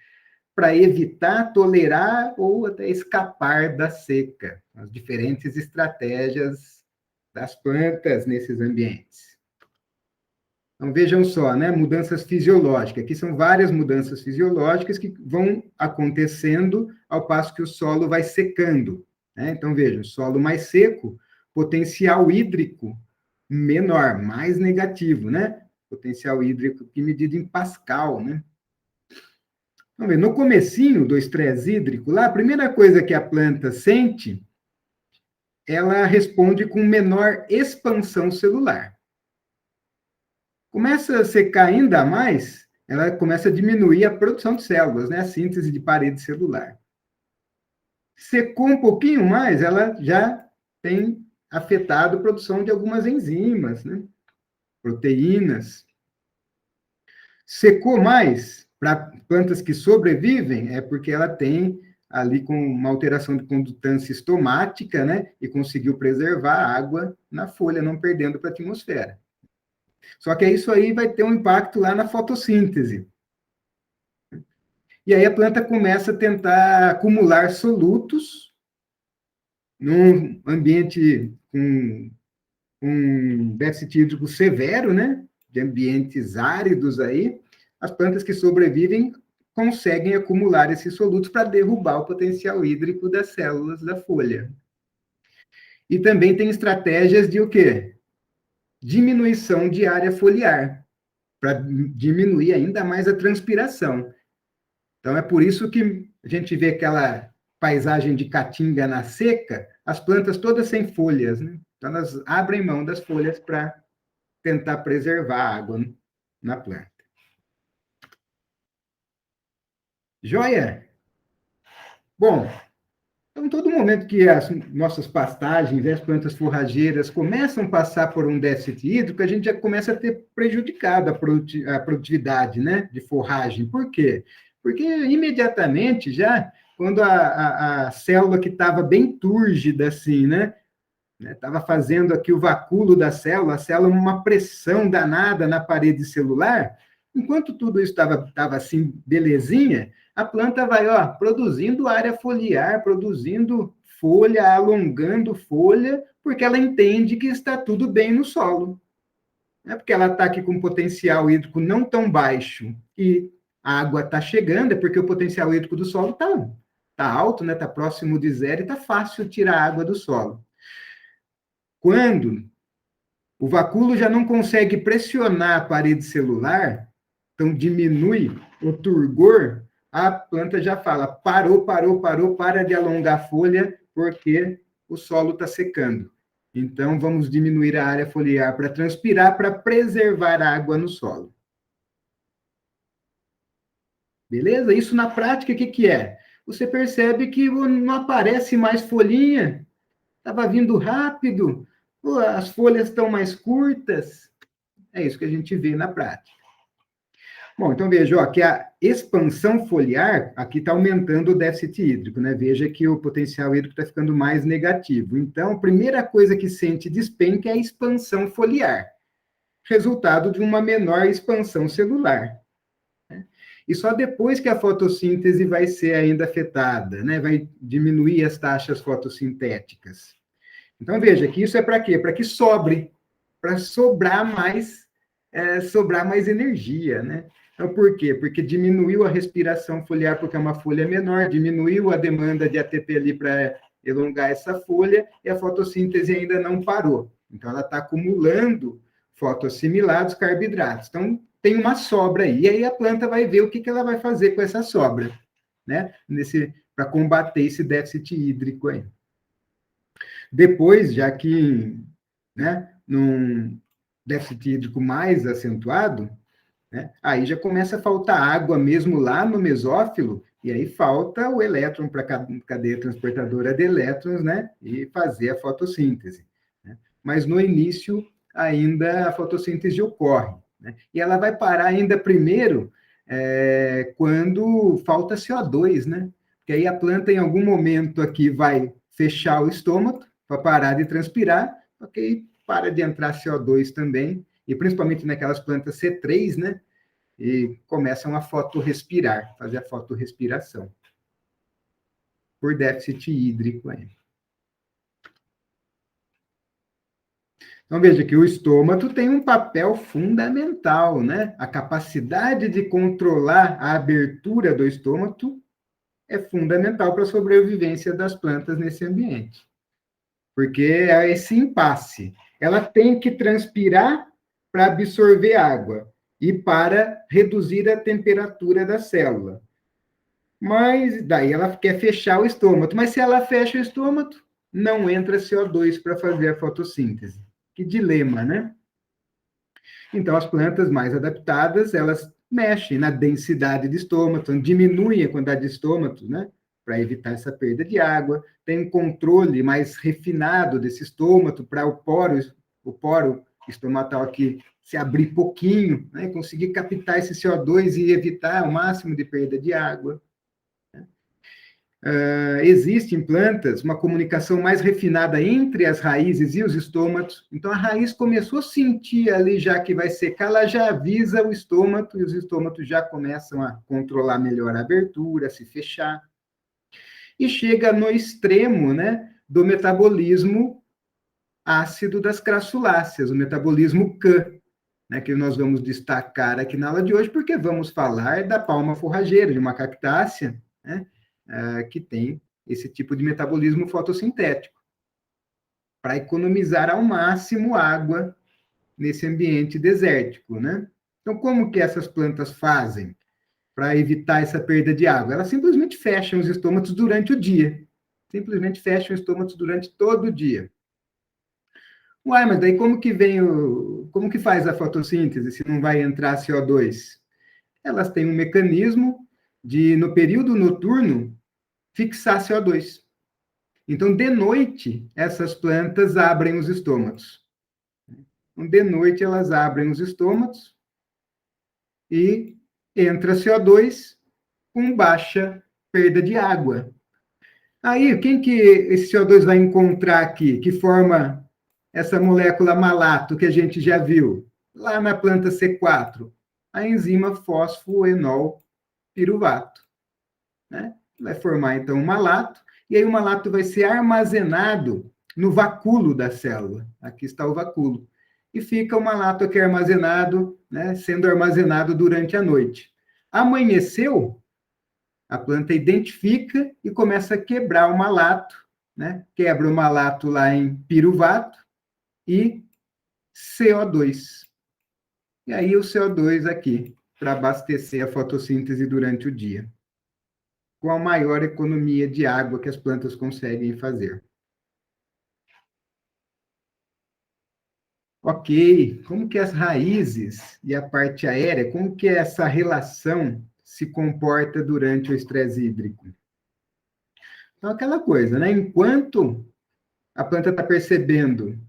para evitar, tolerar ou até escapar da seca. As diferentes estratégias das plantas nesses ambientes. Então, vejam só, né? Mudanças fisiológicas. Aqui são várias mudanças fisiológicas que vão acontecendo ao passo que o solo vai secando, né? Então, vejam, solo mais seco, potencial hídrico menor, mais negativo, né? Potencial hídrico que medido em Pascal, né? Vamos ver, no comecinho do estresse hídrico, lá, a primeira coisa que a planta sente, ela responde com menor expansão celular. Começa a secar ainda mais, ela começa a diminuir a produção de células, né? A síntese de parede celular. Secou um pouquinho mais, ela já tem afetado a produção de algumas enzimas, né? Proteínas. Secou mais, para plantas que sobrevivem, é porque ela tem ali com uma alteração de condutância estomática, né? E conseguiu preservar a água na folha, não perdendo para a atmosfera. Só que isso aí vai ter um impacto lá na fotossíntese. E aí a planta começa a tentar acumular solutos num ambiente com um déficit hídrico severo, né? De ambientes áridos aí, as plantas que sobrevivem conseguem acumular esses solutos para derrubar o potencial hídrico das células da folha. E também tem estratégias de o quê? Diminuição de área foliar, para diminuir ainda mais a transpiração. Então, é por isso que a gente vê aquela paisagem de caatinga na seca, as plantas todas sem folhas, né? Então, elas abrem mão das folhas para tentar preservar a água na planta. Joia? Bom, então, todo momento que as nossas pastagens, as plantas forrageiras começam a passar por um déficit hídrico, a gente já começa a ter prejudicado a produtividade, né, de forragem. Por quê? Porque imediatamente já quando a célula que estava bem túrgida, assim, né? Estava fazendo aqui o vacúolo da célula, a célula uma pressão danada na parede celular. Enquanto tudo isso estava assim, belezinha, a planta vai, ó, produzindo área foliar, produzindo folha, alongando folha, porque ela entende que está tudo bem no solo. É porque ela está aqui com um potencial hídrico não tão baixo e a água está chegando, é porque o potencial hídrico do solo tá alto, né? Está próximo de zero e está fácil tirar a água do solo. Quando o vacúolo já não consegue pressionar a parede celular, então diminui o turgor, a planta já fala, parou, para de alongar a folha, porque o solo está secando. Então, vamos diminuir a área foliar para transpirar, para preservar a água no solo. Beleza? Isso na prática, o que é? Você percebe que não aparece mais folhinha, estava vindo rápido, as folhas estão mais curtas. É isso que a gente vê na prática. Bom, então veja, ó, que a expansão foliar aqui está aumentando o déficit hídrico, né? Veja que o potencial hídrico está ficando mais negativo. Então, a primeira coisa que sente despenca é a expansão foliar, resultado de uma menor expansão celular. Né? E só depois que a fotossíntese vai ser ainda afetada, né? Vai diminuir as taxas fotossintéticas. Então, veja que isso é para quê? Para que sobre, para sobrar mais energia, né? Então, por quê? Porque diminuiu a respiração foliar, porque é uma folha menor, diminuiu a demanda de ATP ali para elongar essa folha, e a fotossíntese ainda não parou. Então, ela está acumulando fotoassimilados carboidratos. Então, tem uma sobra aí. E aí a planta vai ver o que ela vai fazer com essa sobra, né? Para combater esse déficit hídrico aí. Depois, já que, né, num déficit hídrico mais acentuado, né, aí já começa a faltar água mesmo lá no mesófilo, e aí falta o elétron para a cadeia transportadora de elétrons, né, e fazer a fotossíntese. Né? Mas no início ainda a fotossíntese ocorre, né? E ela vai parar ainda primeiro quando falta CO2, né? Porque aí a planta em algum momento aqui vai fechar o estômago para parar de transpirar, porque para de entrar CO2 também, e principalmente naquelas plantas C3, né? E começam a fotorrespirar, fazer a fotorrespiração, por déficit hídrico aí. Então, veja que o estômago tem um papel fundamental, né? A capacidade de controlar a abertura do estômago é fundamental para a sobrevivência das plantas nesse ambiente. Porque é esse impasse. Ela tem que transpirar para absorver água e para reduzir a temperatura da célula. Mas daí ela quer fechar o estômago. Mas se ela fecha o estômago, não entra CO2 para fazer a fotossíntese. Que dilema, né? Então, as plantas mais adaptadas, elas mexem na densidade de estômago, diminuem a quantidade de estômago, né? Para evitar essa perda de água. Tem um controle mais refinado desse estômago para o poro estomatal aqui se abrir pouquinho, né? Conseguir captar esse CO2 e evitar o máximo de perda de água. Existe em plantas uma comunicação mais refinada entre as raízes e os estômatos. Então, a raiz começou a sentir ali, já que vai secar, ela já avisa o estômato, e os estômatos já começam a controlar melhor a abertura, a se fechar. E chega no extremo, né, do metabolismo ácido das crassuláceas, o metabolismo CAM, né, que nós vamos destacar aqui na aula de hoje, porque vamos falar da palma forrageira, de uma cactácea, né, que tem esse tipo de metabolismo fotossintético, para economizar ao máximo água nesse ambiente desértico, né? Então, como que essas plantas fazem para evitar essa perda de água? Elas simplesmente fecham os estômatos durante o dia. Simplesmente fecham os estômatos durante todo o dia. Uai, mas daí como que faz a fotossíntese se não vai entrar CO2? Elas têm um mecanismo de, no período noturno, fixar CO2. Então, de noite, essas plantas abrem os estômatos. Então, de noite, elas abrem os estômatos e entra CO2 com baixa perda de água. Aí, quem que esse CO2 vai encontrar aqui, que forma essa molécula malato que a gente já viu? Lá na planta C4, a enzima fosfoenol piruvato, né? Vai formar, então, um malato, e aí o malato vai ser armazenado no vacúolo da célula. Aqui está o vacúolo. E fica o malato aqui armazenado, né, sendo armazenado durante a noite. Amanheceu, a planta identifica e começa a quebrar o malato, né? Quebra o malato lá em piruvato e CO2. E aí o CO2 aqui, para abastecer a fotossíntese durante o dia, com a maior economia de água que as plantas conseguem fazer. Ok, como que as raízes e a parte aérea, como que essa relação se comporta durante o estresse hídrico? Então, aquela coisa, né? Enquanto a planta está percebendo,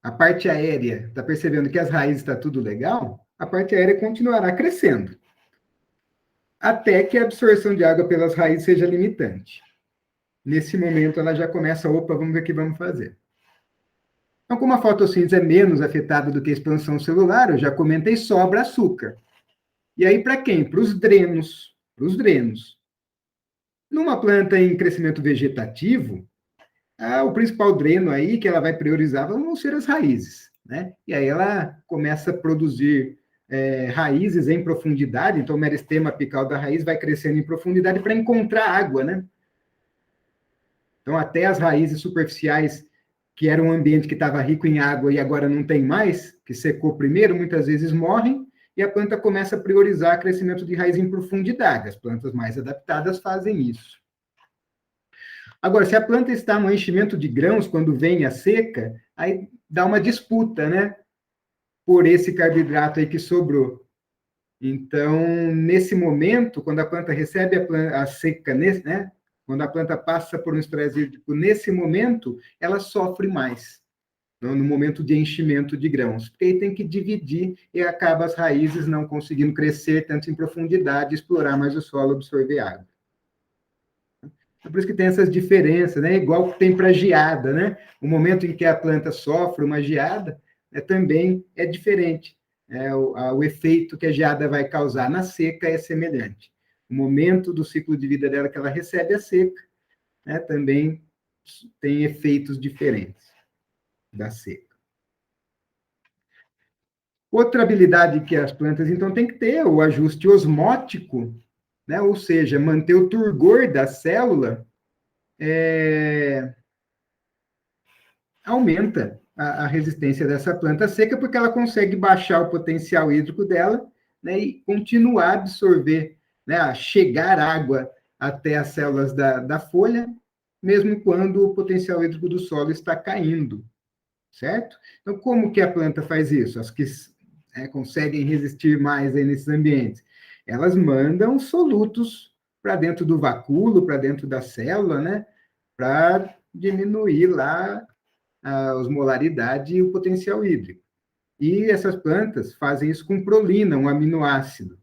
a parte aérea está percebendo que as raízes está tudo legal, a parte aérea continuará crescendo, até que a absorção de água pelas raízes seja limitante. Nesse momento, ela já começa, opa, vamos ver o que vamos fazer. Então, como a fotossíntese é menos afetada do que a expansão celular, eu já comentei, sobra açúcar. E aí, para quem? Para os drenos. Para os drenos. Numa planta em crescimento vegetativo, o principal dreno aí que ela vai priorizar vão ser as raízes, né? E aí ela começa a produzir raízes em profundidade, então o meristema apical da raiz vai crescendo em profundidade para encontrar água, né? Então, até as raízes superficiais, que era um ambiente que estava rico em água e agora não tem mais, que secou primeiro, muitas vezes morrem, e a planta começa a priorizar o crescimento de raiz em profundidade. As plantas mais adaptadas fazem isso. Agora, se a planta está no enchimento de grãos, quando vem a seca, aí dá uma disputa, né? Por esse carboidrato aí que sobrou. Então, nesse momento, quando a planta recebe a seca, né? Quando a planta passa por um estresse hídrico, nesse momento, ela sofre mais, no momento de enchimento de grãos, porque aí tem que dividir e acaba as raízes não conseguindo crescer tanto em profundidade, explorar mais o solo, absorver água. É por isso que tem essas diferenças, né? Igual que tem para geada, né? O momento em que a planta sofre uma geada também é diferente. O efeito que a geada vai causar na seca é semelhante. O momento do ciclo de vida dela que ela recebe a seca, né, também tem efeitos diferentes da seca. Outra habilidade que as plantas, então, têm que ter o ajuste osmótico, né? Ou seja, manter o turgor da célula aumenta a resistência dessa planta seca, porque ela consegue baixar o potencial hídrico dela, né, e continuar a absorver, né, a chegar água até as células da folha, mesmo quando o potencial hídrico do solo está caindo, certo? Então, como que a planta faz isso? As que conseguem resistir mais aí nesses ambientes, elas mandam solutos para dentro do vacúolo, para dentro da célula, né, para diminuir lá a osmolaridade e o potencial hídrico. E essas plantas fazem isso com prolina, um aminoácido.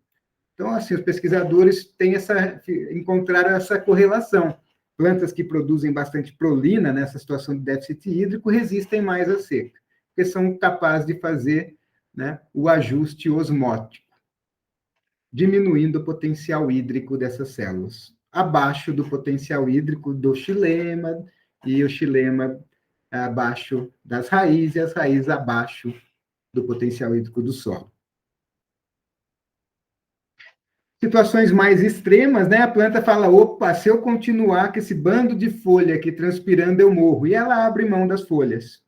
Então, assim, os pesquisadores encontraram essa correlação. Plantas que produzem bastante prolina nessa situação de déficit hídrico resistem mais à seca, porque são capazes de fazer, né, o ajuste osmótico, diminuindo o potencial hídrico dessas células, abaixo do potencial hídrico do xilema, e o xilema abaixo das raízes, e as raízes abaixo do potencial hídrico do solo. Situações mais extremas, né? A planta fala, opa, se eu continuar com esse bando de folha aqui transpirando, eu morro. E ela abre mão das folhas.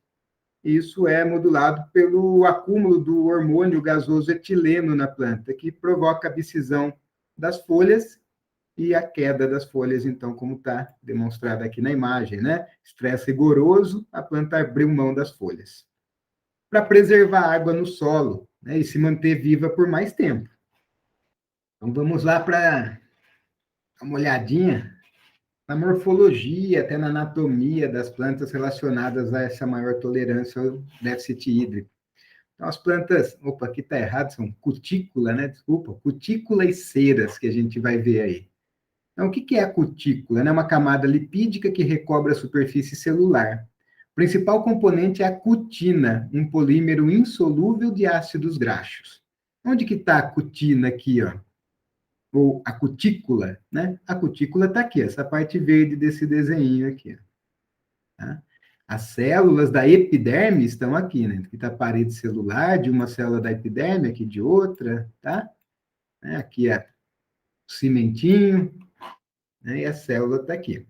Isso é modulado pelo acúmulo do hormônio gasoso etileno na planta, que provoca a abscisão das folhas e a queda das folhas, então, como está demonstrado aqui na imagem, né? Estresse rigoroso, a planta abriu mão das folhas. Para preservar a água no solo, né? E se manter viva por mais tempo. Então, vamos lá para dar uma olhadinha na morfologia, até na anatomia das plantas relacionadas a essa maior tolerância ao déficit hídrico. Então, as plantas, opa, aqui está errado, são cutícula, né? Desculpa, cutícula e ceras que a gente vai ver aí. Então, o que é a cutícula? É uma camada lipídica que recobre a superfície celular. O principal componente é a cutina, um polímero insolúvel de ácidos graxos. Onde que está a cutina aqui, ó? Ou a cutícula, né? A cutícula está aqui, essa parte verde desse desenho aqui. Tá? As células da epiderme estão aqui, né? Aqui está a parede celular de uma célula da epiderme, aqui de outra, tá? Aqui é o cimentinho, né? E a célula está aqui.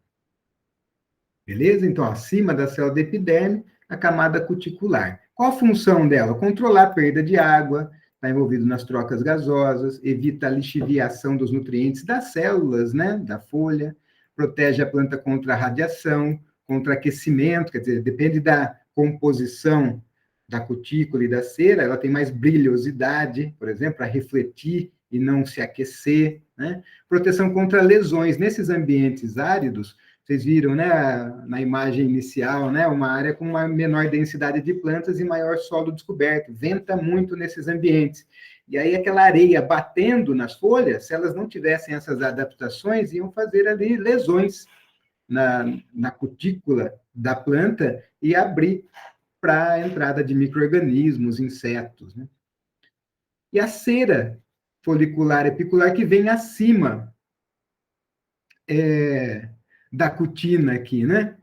Beleza? Então, acima da célula da epiderme, a camada cuticular. Qual a função dela? Controlar a perda de água, está envolvido nas trocas gasosas, evita a lixiviação dos nutrientes das células, né, da folha, protege a planta contra a radiação, contra aquecimento, quer dizer, depende da composição da cutícula e da cera, ela tem mais brilhosidade, por exemplo, para refletir e não se aquecer, né? Proteção contra lesões. Nesses ambientes áridos, vocês viram, né, na imagem inicial, né, uma área com uma menor densidade de plantas e maior solo descoberto. Venta muito nesses ambientes. E aí aquela areia batendo nas folhas, se elas não tivessem essas adaptações, iam fazer ali lesões na cutícula da planta e abrir para a entrada de micro-organismos, insetos, né? E a cera folicular epicular que vem acima da cutina aqui, né?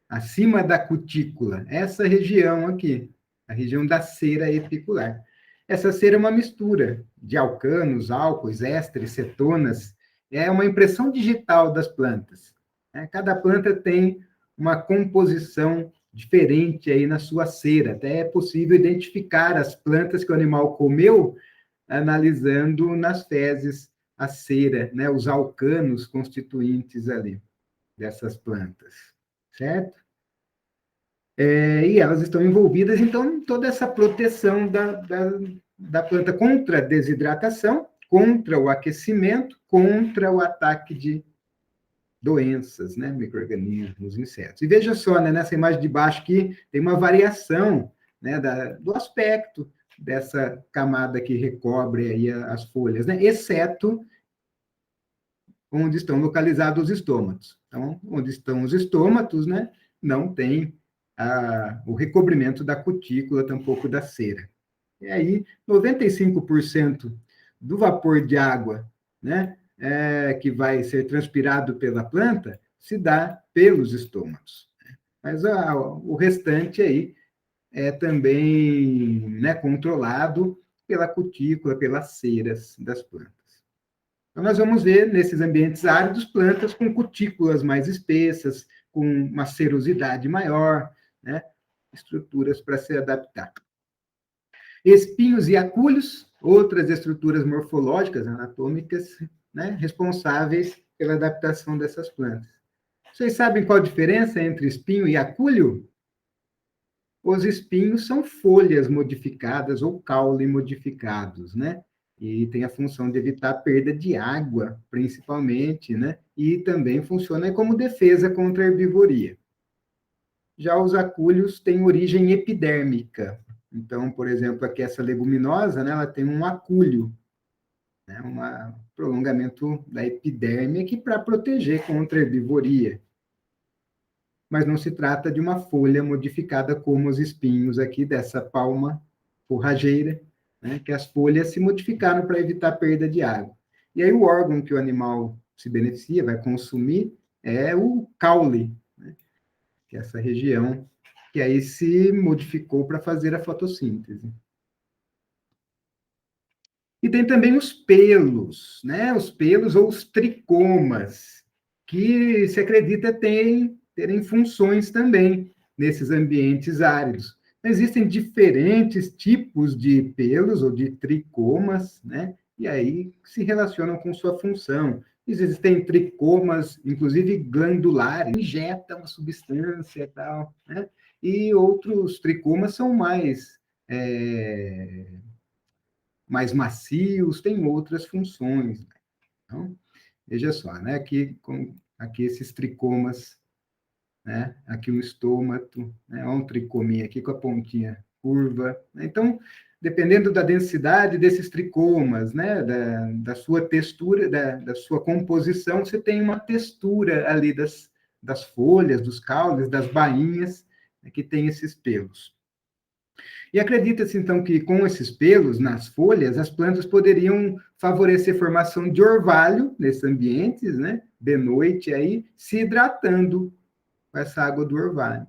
Acima da cutícula, essa região aqui, a região da cera epicular. Essa cera é uma mistura de alcanos, álcoois, ésteres, cetonas, é uma impressão digital das plantas. Cada planta tem uma composição diferente aí na sua cera, até é possível identificar as plantas que o animal comeu analisando nas fezes a cera, né, os alcanos constituintes ali dessas plantas, certo? E elas estão envolvidas, então, em toda essa proteção da planta contra a desidratação, contra o aquecimento, contra o ataque de doenças, né, micro-organismos, insetos. E veja só, né, nessa imagem de baixo aqui, tem uma variação, né, do aspecto dessa camada que recobre aí as folhas, né, exceto onde estão localizados os estômatos. Então, onde estão os estômatos, né, não tem o recobrimento da cutícula, tampouco da cera. E aí, 95% do vapor de água, né, que vai ser transpirado pela planta, se dá pelos estômatos. Mas o restante aí é também, né, controlado pela cutícula, pelas ceras das plantas. Então, nós vamos ver, nesses ambientes áridos, plantas com cutículas mais espessas, com uma serosidade maior, né? Estruturas para se adaptar. Espinhos e acúlios, outras estruturas morfológicas, anatômicas, né? Responsáveis pela adaptação dessas plantas. Vocês sabem qual a diferença entre espinho e acúlio? Os espinhos são folhas modificadas ou caule modificados, né? E tem a função de evitar a perda de água, principalmente, né? E também funciona como defesa contra a herbivoria. Já os acúlios têm origem epidérmica. Então, por exemplo, aqui essa leguminosa, né, ela tem um acúlio, né, um prolongamento da epiderme aqui para proteger contra a herbivoria. Mas não se trata de uma folha modificada como os espinhos aqui dessa palma forrageira, né, que as folhas se modificaram para evitar perda de água. E aí o órgão que o animal se beneficia, vai consumir, é o caule, né, que é essa região que aí se modificou para fazer a fotossíntese. E tem também os pelos, né? Os pelos ou os tricomas, que se acredita terem funções também nesses ambientes áridos. Existem diferentes tipos de pelos ou de tricomas, né? E aí se relacionam com sua função. Existem tricomas, inclusive glandulares, injetam uma substância e tal, né? E outros tricomas são mais macios, têm outras funções. Então, veja só, né? Aqui esses tricomas, né? Aqui o estômato, né? Olha um tricominho aqui com a pontinha curva. Então, dependendo da densidade desses tricomas, né, da sua textura, da sua composição, você tem uma textura ali das folhas, dos caules, das bainhas, né, que tem esses pelos. E acredita-se, então, que com esses pelos nas folhas, as plantas poderiam favorecer a formação de orvalho nesses ambientes, né, de noite, aí, se hidratando com essa água do orvalho.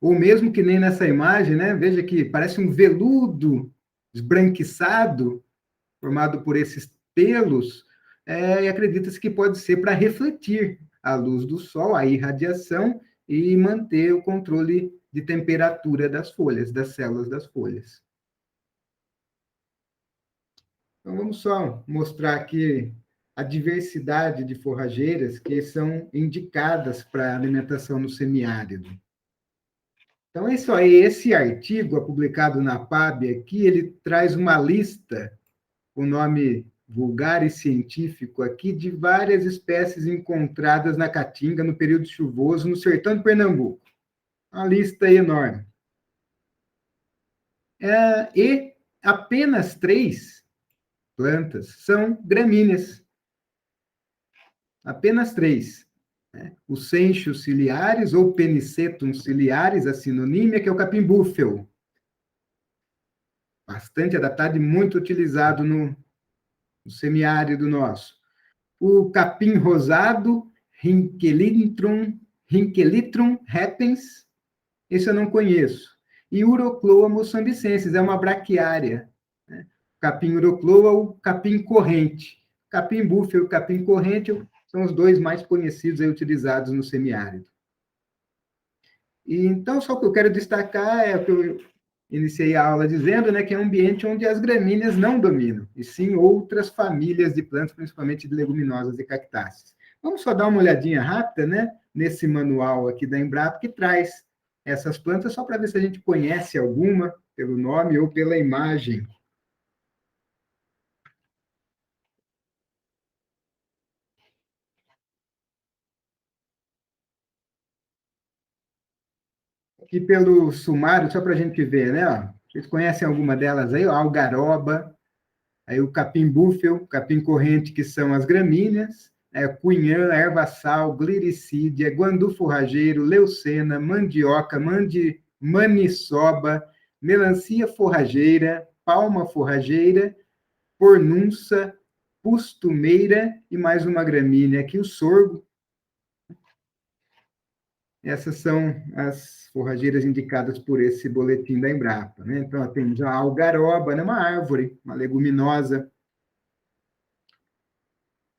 Ou mesmo que nem nessa imagem, né, veja que parece um veludo esbranquiçado, formado por esses pelos, e acredita-se que pode ser para refletir a luz do sol, a irradiação, e manter o controle de temperatura das folhas, das células das folhas. Então, vamos só mostrar aqui a diversidade de forrageiras que são indicadas para alimentação no semiárido. Então, é isso aí. Esse artigo, publicado na PAB aqui, ele traz uma lista, o nome vulgar e científico aqui, de várias espécies encontradas na Caatinga no período chuvoso, no sertão de Pernambuco. Uma lista enorme. E apenas 3 plantas são gramíneas. Apenas 3. Né? Os senchos ciliares, ou Penicetum ciliaris, a sinonímia, que é o capim-búfeo. Bastante adaptado e muito utilizado no semiárido nosso. O capim rosado, Rinkelitrum repens, esse eu não conheço. E Urocloa moçambicensis, é uma braquiária. Né? Capim urocloa ou capim corrente. Capim búfalo e capim corrente são os 2 mais conhecidos e utilizados no semiárido. E, então, só o que eu quero destacar é o que eu iniciei a aula dizendo, né, que é um ambiente onde as gramíneas não dominam, e sim outras famílias de plantas, principalmente de leguminosas e cactáceas. Vamos só dar uma olhadinha rápida, né, nesse manual aqui da Embrapa, que traz essas plantas, só para ver se a gente conhece alguma pelo nome ou pela imagem. Aqui pelo sumário, só para a gente ver, né? Ó, vocês conhecem alguma delas aí? Ó, algaroba, aí o capim-búfalo, capim-corrente, que são as gramíneas, cunhã, erva-sal, gliricídia, guandu forrageiro, leucena, mandioca, maniçoba, melancia forrageira, palma forrageira, pornunça, pustumeira e mais uma gramínea aqui, o sorgo. Essas são as forrageiras indicadas por esse boletim da Embrapa. Né? Então, temos a algaroba, né? Uma árvore, uma leguminosa.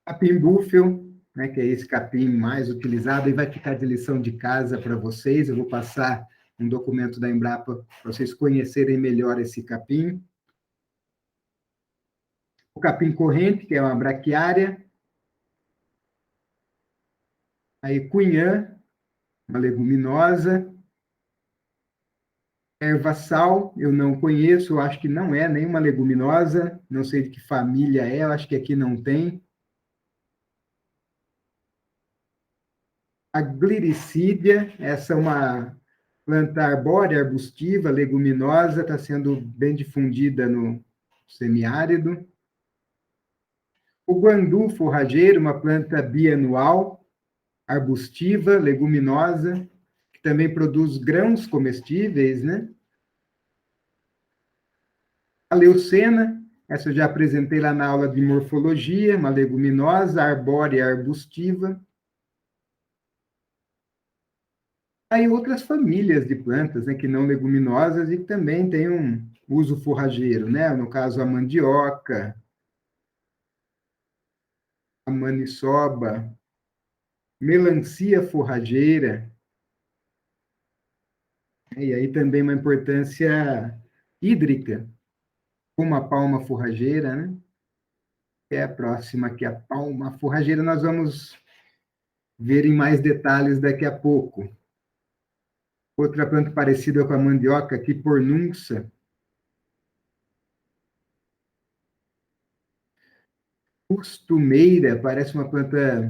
Capim-búfalo, né? Que é esse capim mais utilizado, e vai ficar de lição de casa para vocês. Eu vou passar um documento da Embrapa para vocês conhecerem melhor esse capim. O capim corrente, que é uma braquiária. Aí, cunhã, uma leguminosa. Erva-sal, eu não conheço, eu acho que não é nenhuma leguminosa, não sei de que família é, eu acho que aqui não tem. A gliricídia, essa é uma planta arbórea, arbustiva, leguminosa, está sendo bem difundida no semiárido. O guandu forrageiro, uma planta bianual, arbustiva, leguminosa, que também produz grãos comestíveis, né? A leucena, essa eu já apresentei lá na aula de morfologia, uma leguminosa, arbórea, arbustiva. Aí outras famílias de plantas, né, que não leguminosas e que também têm um uso forrageiro, né? No caso, a mandioca, a maniçoba, melancia forrageira, né? E aí também uma importância hídrica, como a palma forrageira, né? Que é a próxima, que é a palma forrageira, nós vamos ver em mais detalhes daqui a pouco. Outra planta parecida com a mandioca aqui, pornunça. Costumeira, parece uma planta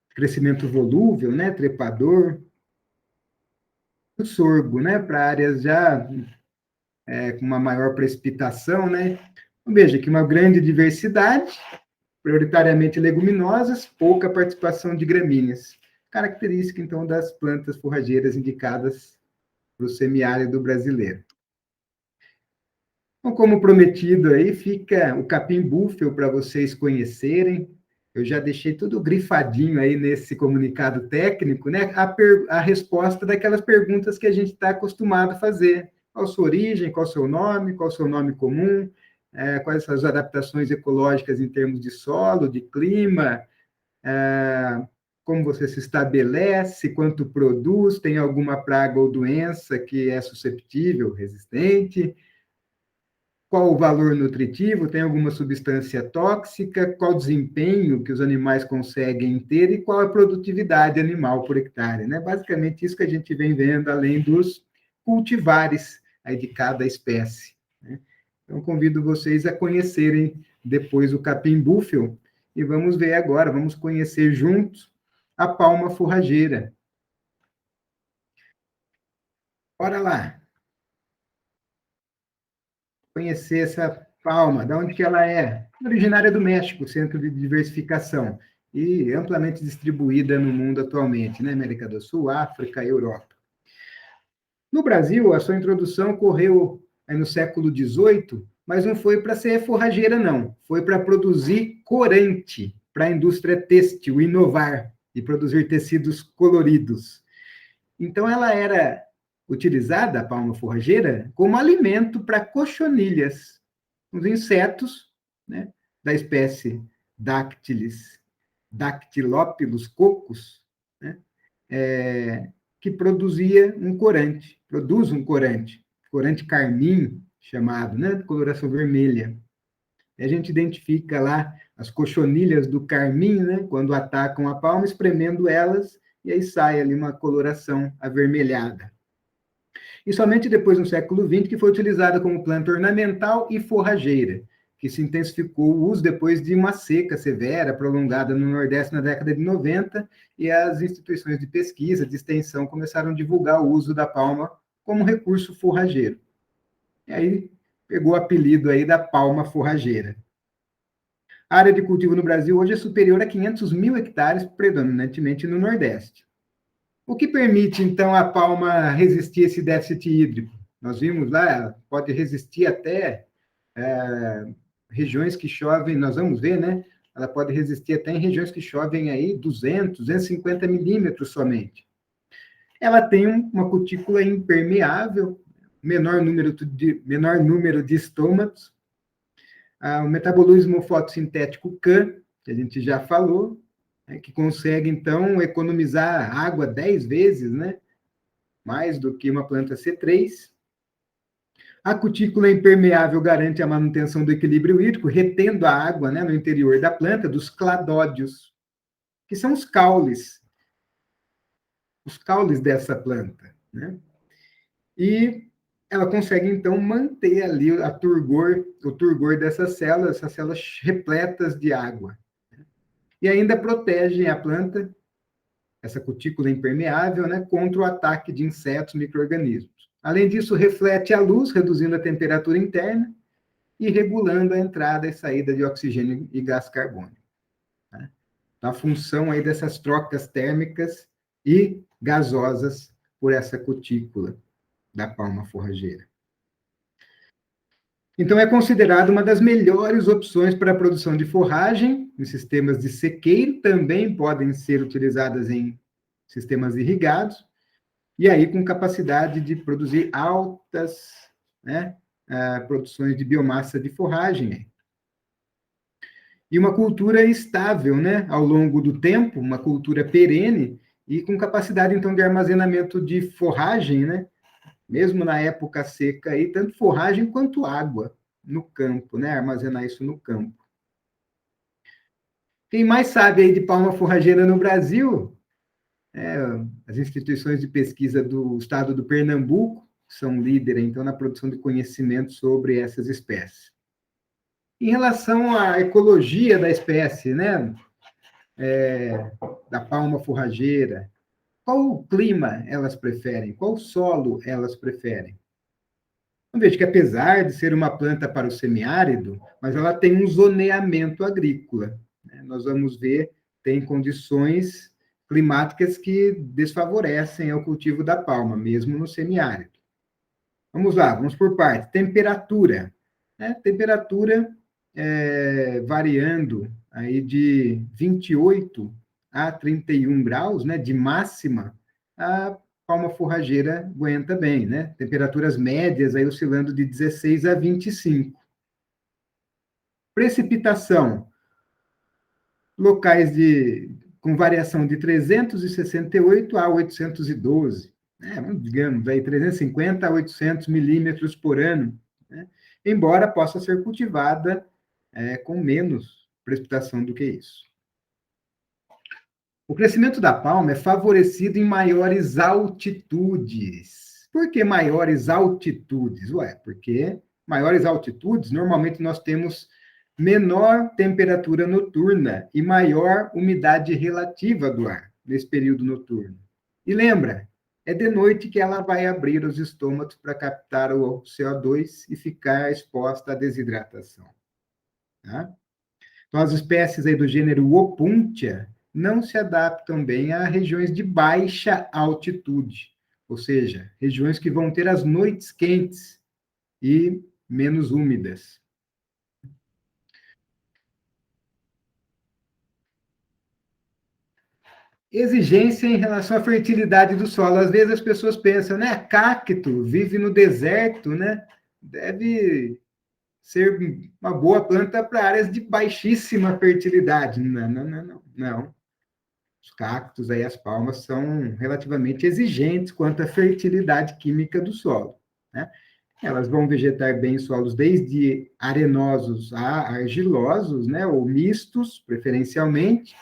de crescimento volúvel, né? Trepador. O sorgo, né? Para áreas já com uma maior precipitação, né? Veja que uma grande diversidade, prioritariamente leguminosas, pouca participação de gramíneas. Característica, então, das plantas forrageiras indicadas para o semiárido brasileiro. Então, como prometido aí, fica o capim-búfio para vocês conhecerem. Eu já deixei tudo grifadinho aí nesse comunicado técnico, né? A resposta daquelas perguntas que a gente está acostumado a fazer. Qual a sua origem, qual o seu nome, qual o seu nome comum, quais são as adaptações ecológicas em termos de solo, de clima, como você se estabelece, quanto produz, tem alguma praga ou doença que é susceptível, resistente, qual o valor nutritivo, tem alguma substância tóxica, qual o desempenho que os animais conseguem ter e qual a produtividade animal por hectare, né? Basicamente isso que a gente vem vendo, além dos cultivares aí de cada espécie, né? Então, convido vocês a conhecerem depois o capim-búfio e vamos ver agora, vamos conhecer juntos a palma forrageira. Bora lá! Conhecer essa palma, de onde que ela é? Originária do México, centro de diversificação, e amplamente distribuída no mundo atualmente, né? América do Sul, África e Europa. No Brasil, a sua introdução ocorreu no século XVIII, mas não foi para ser forrageira, não. Foi para produzir corante para a indústria têxtil, inovar e produzir tecidos coloridos. Então, ela era utilizada, a palma forrageira, como alimento para cochonilhas, os insetos, né, da espécie Dactylopilus coccus, né, que produz um corante carmim, chamado, né, de coloração vermelha. E a gente identifica lá as cochonilhas do carmim, né, quando atacam a palma, espremendo elas, e aí sai ali uma coloração avermelhada. E somente depois, no século XX, que foi utilizada como planta ornamental e forrageira, que se intensificou o uso depois de uma seca severa, prolongada no Nordeste na década de 90, e as instituições de pesquisa, de extensão, começaram a divulgar o uso da palma como recurso forrageiro. E aí pegou o apelido aí da palma forrageira. A área de cultivo no Brasil hoje é superior a 500 mil hectares, predominantemente no Nordeste. O que permite, então, a palma resistir a esse déficit hídrico? Nós vimos lá, ela pode resistir até regiões que chovem, nós vamos ver, né? Ela pode resistir até em regiões que chovem aí 200, 250 milímetros somente. Ela tem uma cutícula impermeável, menor número de estômatos, o metabolismo fotossintético CAM, que a gente já falou, né, que consegue, então, economizar água 10 vezes, né, mais do que uma planta C3. A cutícula impermeável garante a manutenção do equilíbrio hídrico, retendo a água, né, no interior da planta, dos cladódios, que são os caules dessa planta, né? E ela consegue, então, manter ali o turgor dessas células, essas células repletas de água. E ainda protege a planta, essa cutícula impermeável, né, contra o ataque de insetos, micro-organismos. Além disso, reflete a luz, reduzindo a temperatura interna e regulando a entrada e saída de oxigênio e gás carbônico. Né? Então, a função aí dessas trocas térmicas e gasosas por essa cutícula da palma forrageira. Então, é considerado uma das melhores opções para a produção de forragem em sistemas de sequeiro, também podem ser utilizadas em sistemas irrigados, e aí com capacidade de produzir altas, né, produções de biomassa de forragem. E uma cultura estável, né, ao longo do tempo, uma cultura perene, e com capacidade, então, de armazenamento de forragem, né, mesmo na época seca, aí, tanto forragem quanto água no campo, né, armazenar isso no campo. Quem mais sabe aí de palma forrageira no Brasil? As instituições de pesquisa do estado do Pernambuco, que são líderes, então, na produção de conhecimento sobre essas espécies. Em relação à ecologia da espécie, né, da palma forrageira, qual o clima elas preferem? Qual solo elas preferem? Então, veja que apesar de ser uma planta para o semiárido, mas ela tem um zoneamento agrícola, né? Nós vamos ver, tem condições climáticas que desfavorecem o cultivo da palma, mesmo no semiárido. Vamos lá, vamos por partes. Temperatura, né? Temperatura variando aí de 28 a 31 graus, né? De máxima, a palma forrageira aguenta bem, né? Temperaturas médias aí oscilando de 16 a 25. Precipitação, locais com variação de 368 a 812, né? Digamos aí 350 a 800 milímetros por ano, né? Embora possa ser cultivada com menos precipitação do que isso. O crescimento da palma é favorecido em maiores altitudes. Por que maiores altitudes? Ué, porque maiores altitudes, normalmente nós temos menor temperatura noturna e maior umidade relativa do ar nesse período noturno. E lembra, é de noite que ela vai abrir os estômatos para captar o CO2 e ficar exposta à desidratação. Tá? Então, as espécies aí do gênero Opuntia não se adaptam bem a regiões de baixa altitude, ou seja, regiões que vão ter as noites quentes e menos úmidas. Exigência em relação à fertilidade do solo. Às vezes as pessoas pensam, né? Cacto vive no deserto, né? Deve ser uma boa planta para áreas de baixíssima fertilidade. Não, não, não, não. Não. Os cactos, aí, as palmas, são relativamente exigentes quanto à fertilidade química do solo, né? Elas vão vegetar bem em solos desde arenosos a argilosos, né? Ou mistos, preferencialmente,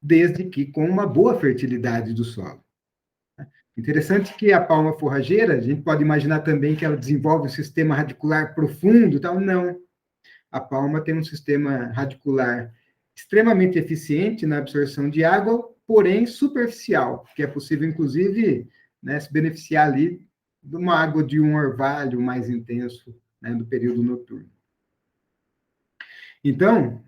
desde que com uma boa fertilidade do solo. Interessante que a palma forrageira, a gente pode imaginar também que ela desenvolve um sistema radicular profundo, tal. Não. A palma tem um sistema radicular extremamente eficiente na absorção de água, porém superficial, que é possível, inclusive, né, se beneficiar ali de uma água de um orvalho mais intenso, né, do período noturno. Então,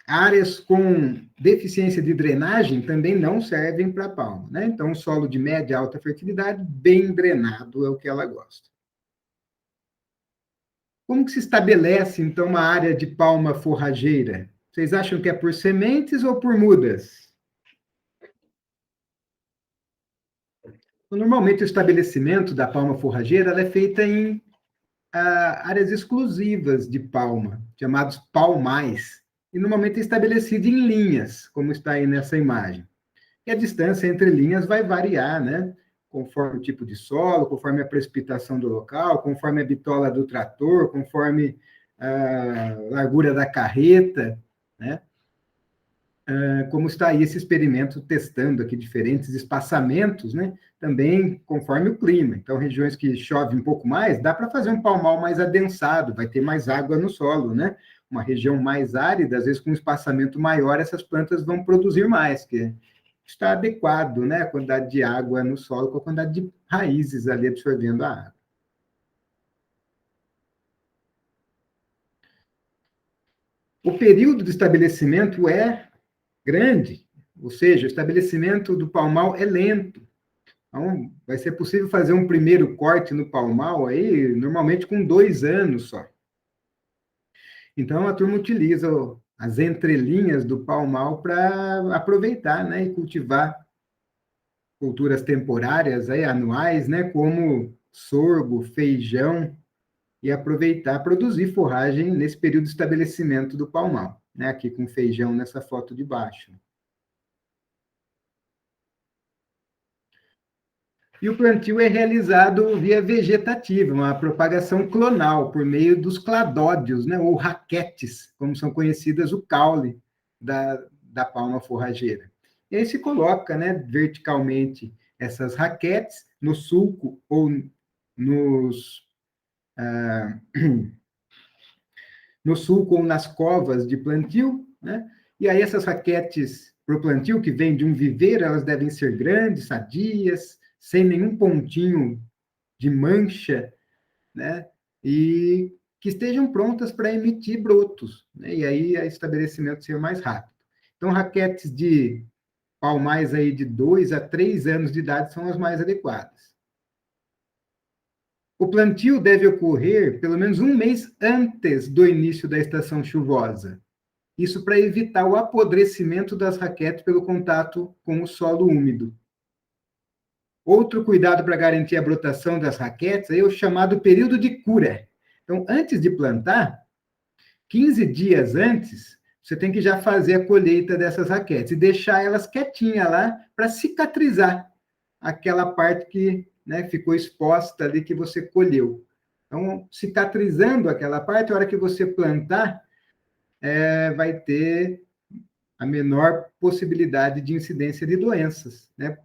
áreas com deficiência de drenagem também não servem para a palma, né? Então, um solo de média alta fertilidade, bem drenado, é o que ela gosta. Como que se estabelece, então, uma área de palma forrageira? Vocês acham que é por sementes ou por mudas? Normalmente, o estabelecimento da palma forrageira ela é feita em áreas exclusivas de palma, chamados palmais, e normalmente é estabelecido em linhas, como está aí nessa imagem. E a distância entre linhas vai variar, né? Conforme o tipo de solo, conforme a precipitação do local, conforme a bitola do trator, conforme a largura da carreta, né? Como está aí esse experimento testando aqui diferentes espaçamentos, né? Também conforme o clima. Então, regiões que chove um pouco mais, dá para fazer um palmal mais adensado, vai ter mais água no solo, né? Uma região mais árida, às vezes com um espaçamento maior, essas plantas vão produzir mais, que está adequado, né? A quantidade de água no solo com a quantidade de raízes ali absorvendo a água. O período de estabelecimento é grande, ou seja, o estabelecimento do palmal é lento. Então, vai ser possível fazer um primeiro corte no palmal aí, normalmente com 2 anos só. Então, a turma utiliza as entrelinhas do palmal para aproveitar, né, e cultivar culturas temporárias, aí, anuais, né, como sorgo, feijão, e aproveitar, produzir forragem nesse período de estabelecimento do palmal, né, aqui com feijão nessa foto de baixo. E o plantio é realizado via vegetativa, uma propagação clonal, por meio dos cladódios, né, ou raquetes, como são conhecidas o caule da palma forrageira. E aí se coloca, né, verticalmente essas raquetes no sulco ou no sulco ou nas covas de plantio, né? E aí essas raquetes para o plantio, que vêm de um viveiro, elas devem ser grandes, sadias, sem nenhum pontinho de mancha, né? E que estejam prontas para emitir brotos, né? E aí o estabelecimento ser mais rápido. Então, raquetes de palmais aí de 2 a 3 anos de idade são as mais adequadas. O plantio deve ocorrer pelo menos um mês antes do início da estação chuvosa. Isso para evitar o apodrecimento das raquetes pelo contato com o solo úmido. Outro cuidado para garantir a brotação das raquetes é o chamado período de cura. Então, antes de plantar, 15 dias antes, você tem que já fazer a colheita dessas raquetes e deixar elas quietinhas lá para cicatrizar aquela parte que, né, ficou exposta ali que você colheu. Então, cicatrizando aquela parte, a hora que você plantar, vai ter a menor possibilidade de incidência de doenças, né,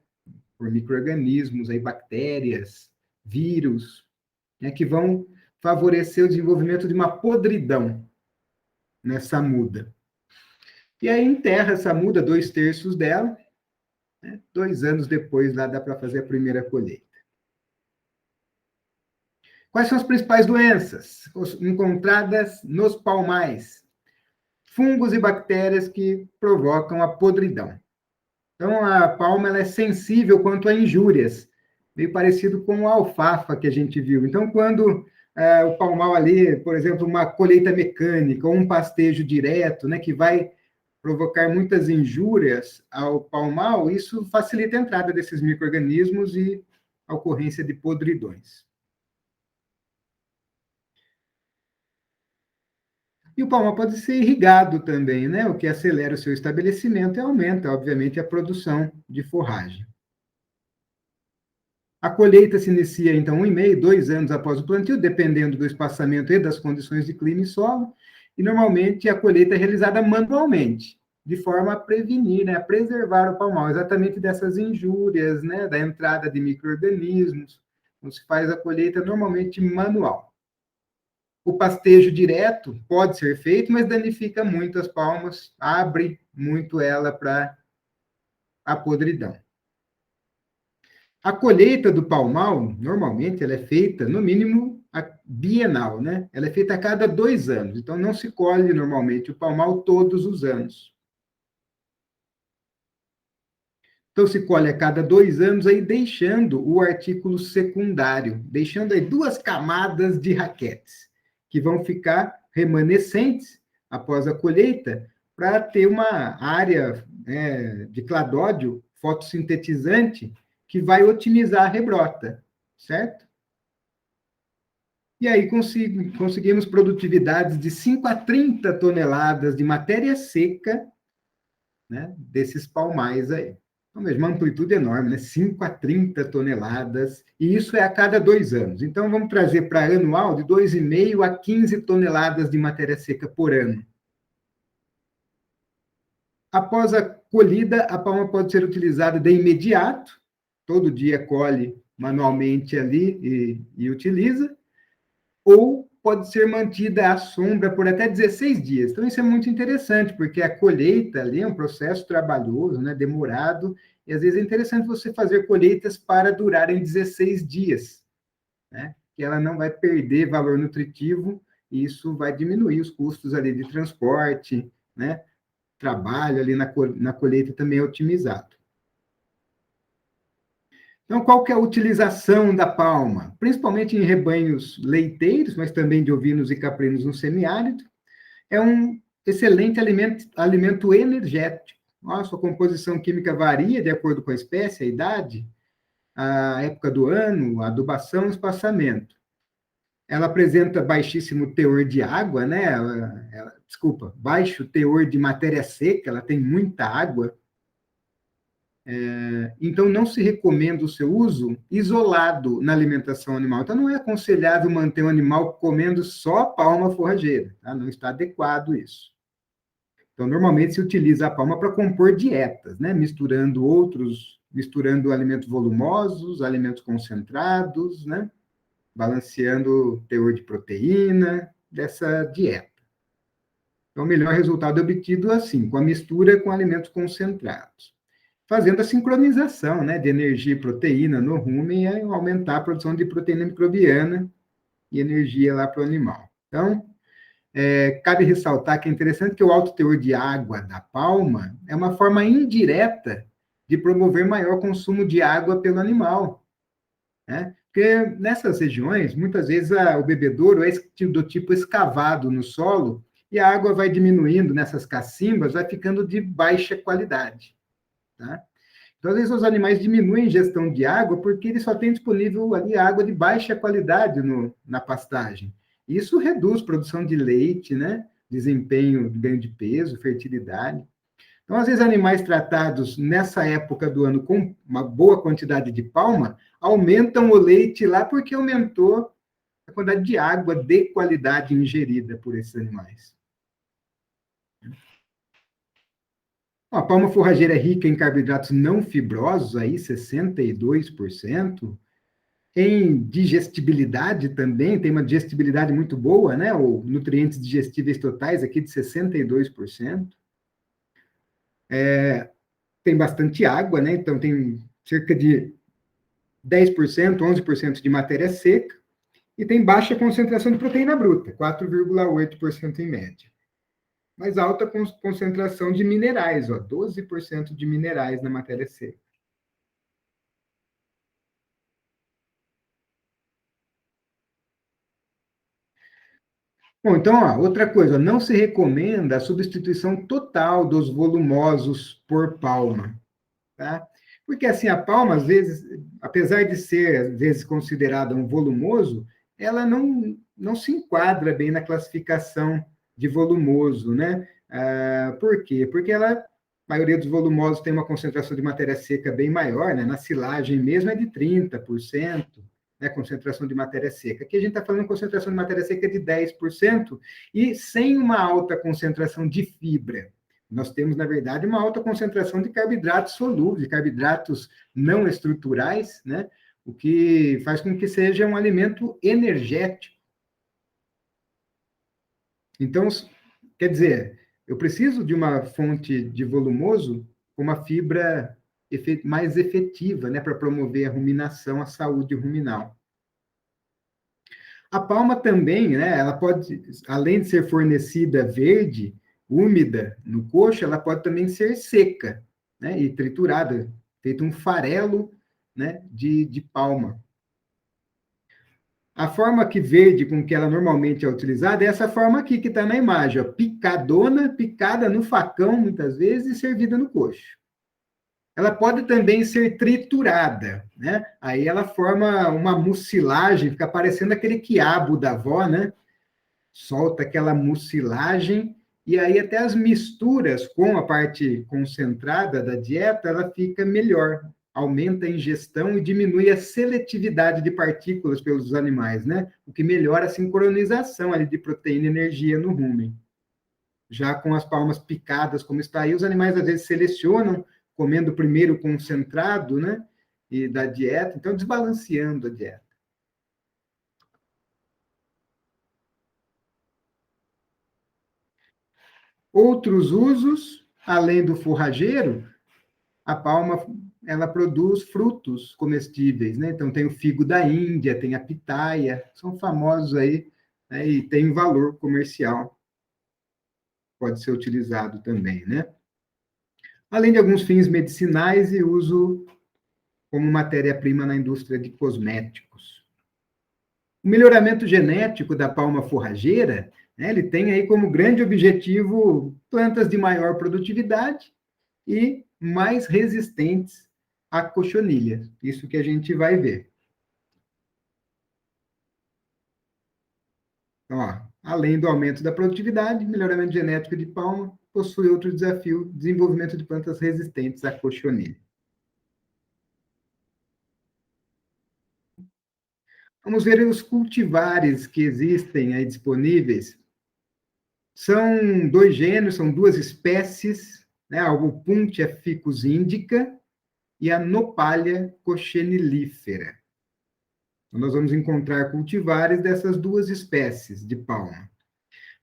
por micro-organismos, aí, bactérias, vírus, né, que vão favorecer o desenvolvimento de uma podridão nessa muda. E aí enterra essa muda, 2/3 dela, né, 2 anos depois lá dá para fazer a primeira colheita. Quais são as principais doenças encontradas nos palmais? Fungos e bactérias que provocam a podridão. Então, a palma ela é sensível quanto a injúrias, meio parecido com a alfafa que a gente viu. Então, quando o palmal ali, por exemplo, uma colheita mecânica ou um pastejo direto, né, que vai provocar muitas injúrias ao palmal, isso facilita a entrada desses micro-organismos e a ocorrência de podridões. E o palmal pode ser irrigado também, né? O que acelera o seu estabelecimento e aumenta, obviamente, a produção de forragem. A colheita se inicia, então, 1,5, 2 anos após o plantio, dependendo do espaçamento e das condições de clima e solo, e normalmente a colheita é realizada manualmente, de forma a prevenir, né, a preservar o palmal, exatamente dessas injúrias, né, da entrada de micro-organismos. Então, se faz a colheita normalmente manual. O pastejo direto pode ser feito, mas danifica muito as palmas, abre muito ela para a podridão. A colheita do palmal, normalmente, ela é feita, no mínimo, bienal, né? Ela é feita a cada 2 anos, então não se colhe, normalmente, o palmal todos os anos. Então, se colhe a cada 2 anos, aí deixando o artículo secundário, deixando aí 2 camadas de raquetes, que vão ficar remanescentes após a colheita, para ter uma área de cladódio fotossintetizante que vai otimizar a rebrota, certo? E aí conseguimos produtividades de 5 a 30 toneladas de matéria seca, né, desses palmais aí. Então, mesmo, uma amplitude enorme, né? 5 a 30 toneladas, e isso é a cada 2 anos. Então, vamos trazer para anual de 2,5 a 15 toneladas de matéria seca por ano. Após a colhida, a palma pode ser utilizada de imediato, todo dia colhe manualmente ali e utiliza, ou pode ser mantida à sombra por até 16 dias. Então, isso é muito interessante, porque a colheita ali é um processo trabalhoso, né, demorado, e às vezes é interessante você fazer colheitas para durarem 16 dias, né, que ela não vai perder valor nutritivo, e isso vai diminuir os custos ali de transporte, né, trabalho ali na colheita também é otimizado. Então, qual que é a utilização da palma? Principalmente em rebanhos leiteiros, mas também de ovinos e caprinos no semiárido. É um excelente alimento energético. A sua composição química varia de acordo com a espécie, a idade, a época do ano, a adubação e espaçamento. Ela apresenta baixíssimo teor de água, né? Baixo teor de matéria seca, ela tem muita água. Então, não se recomenda o seu uso isolado na alimentação animal. Então, não é aconselhável manter um animal comendo só palma forrageira, tá? Não está adequado isso. Então, normalmente se utiliza a palma para compor dietas, né? Misturando alimentos volumosos, alimentos concentrados, né? Balanceando o teor de proteína dessa dieta. Então, o melhor resultado é obtido assim, com a mistura com alimentos concentrados. fazendo a sincronização, né, de energia e proteína no rumen e aumentar a produção de proteína microbiana e energia lá para o animal. Então, cabe ressaltar que é interessante que o alto teor de água da palma é uma forma indireta de promover maior consumo de água pelo animal, né? Porque nessas regiões, muitas vezes o bebedouro é do tipo escavado no solo e a água vai diminuindo nessas cacimbas, vai ficando de baixa qualidade, tá? Então, às vezes, os animais diminuem a ingestão de água porque eles só têm disponível ali água de baixa qualidade na pastagem. Isso reduz a produção de leite, né? Desempenho, ganho de peso, fertilidade. Então, às vezes, animais tratados nessa época do ano com uma boa quantidade de palma aumentam o leite lá porque aumentou a quantidade de água de qualidade ingerida por esses animais. A palma forrageira é rica em carboidratos não fibrosos, aí 62%. Em digestibilidade também, tem uma digestibilidade muito boa, né? Ou nutrientes digestíveis totais aqui de 62%. Tem bastante água, né? Então tem cerca de 10%, 11% de matéria seca, e tem baixa concentração de proteína bruta, 4,8% em média. Mas alta concentração de minerais, ó, 12% de minerais na matéria seca. Bom, então, ó, outra coisa, não se recomenda a substituição total dos volumosos por palma, tá? Porque, assim, a palma, às vezes, apesar de ser, às vezes, considerada um volumoso, ela não se enquadra bem na classificação de volumoso, né? Por quê? Porque a maioria dos volumosos tem uma concentração de matéria seca bem maior, né? Na silagem mesmo é de 30%, né? Concentração de matéria seca. Aqui a gente está falando de concentração de matéria seca de 10% e sem uma alta concentração de fibra. Nós temos, na verdade, uma alta concentração de carboidratos solúveis, de carboidratos não estruturais, né? O que faz com que seja um alimento energético. Então, quer dizer, eu preciso de uma fonte de volumoso com uma fibra mais efetiva, né, para promover a ruminação, a saúde ruminal. A palma também, né, ela pode, além de ser fornecida verde, úmida no coxo, ela pode também ser seca, né, e triturada, feito um farelo, né, de palma. A forma que verde com que ela normalmente é utilizada é essa forma aqui que está na imagem, ó, picadona, picada no facão, muitas vezes, e servida no coxo. Ela pode também ser triturada, né? Aí ela forma uma mucilagem, fica parecendo aquele quiabo da avó, né? Solta aquela mucilagem, e aí até as misturas com a parte concentrada da dieta, ela fica melhor, aumenta a ingestão e diminui a seletividade de partículas pelos animais, né? O que melhora a sincronização ali de proteína e energia no rumen. Já com as palmas picadas, como está aí, os animais às vezes selecionam, comendo primeiro o concentrado, né? E da dieta, então desbalanceando a dieta. Outros usos, além do forrageiro, a palma ela produz frutos comestíveis, né? Então tem o figo da Índia, tem a pitaia, são famosos aí, né? E tem valor comercial, pode ser utilizado também, né? Além de alguns fins medicinais e uso como matéria-prima na indústria de cosméticos. O melhoramento genético da palma forrageira, né, ele tem aí como grande objetivo plantas de maior produtividade e mais resistentes à cochonilha. Isso que a gente vai ver. Então, ó, além do aumento da produtividade, melhoramento genético de palma possui outro desafio, desenvolvimento de plantas resistentes à cochonilha. Vamos ver os cultivares que existem aí disponíveis. São dois gêneros, são duas espécies, né? O Puntia ficus indica e a Nopalha cochenilífera. Então, nós vamos encontrar cultivares dessas duas espécies de palma.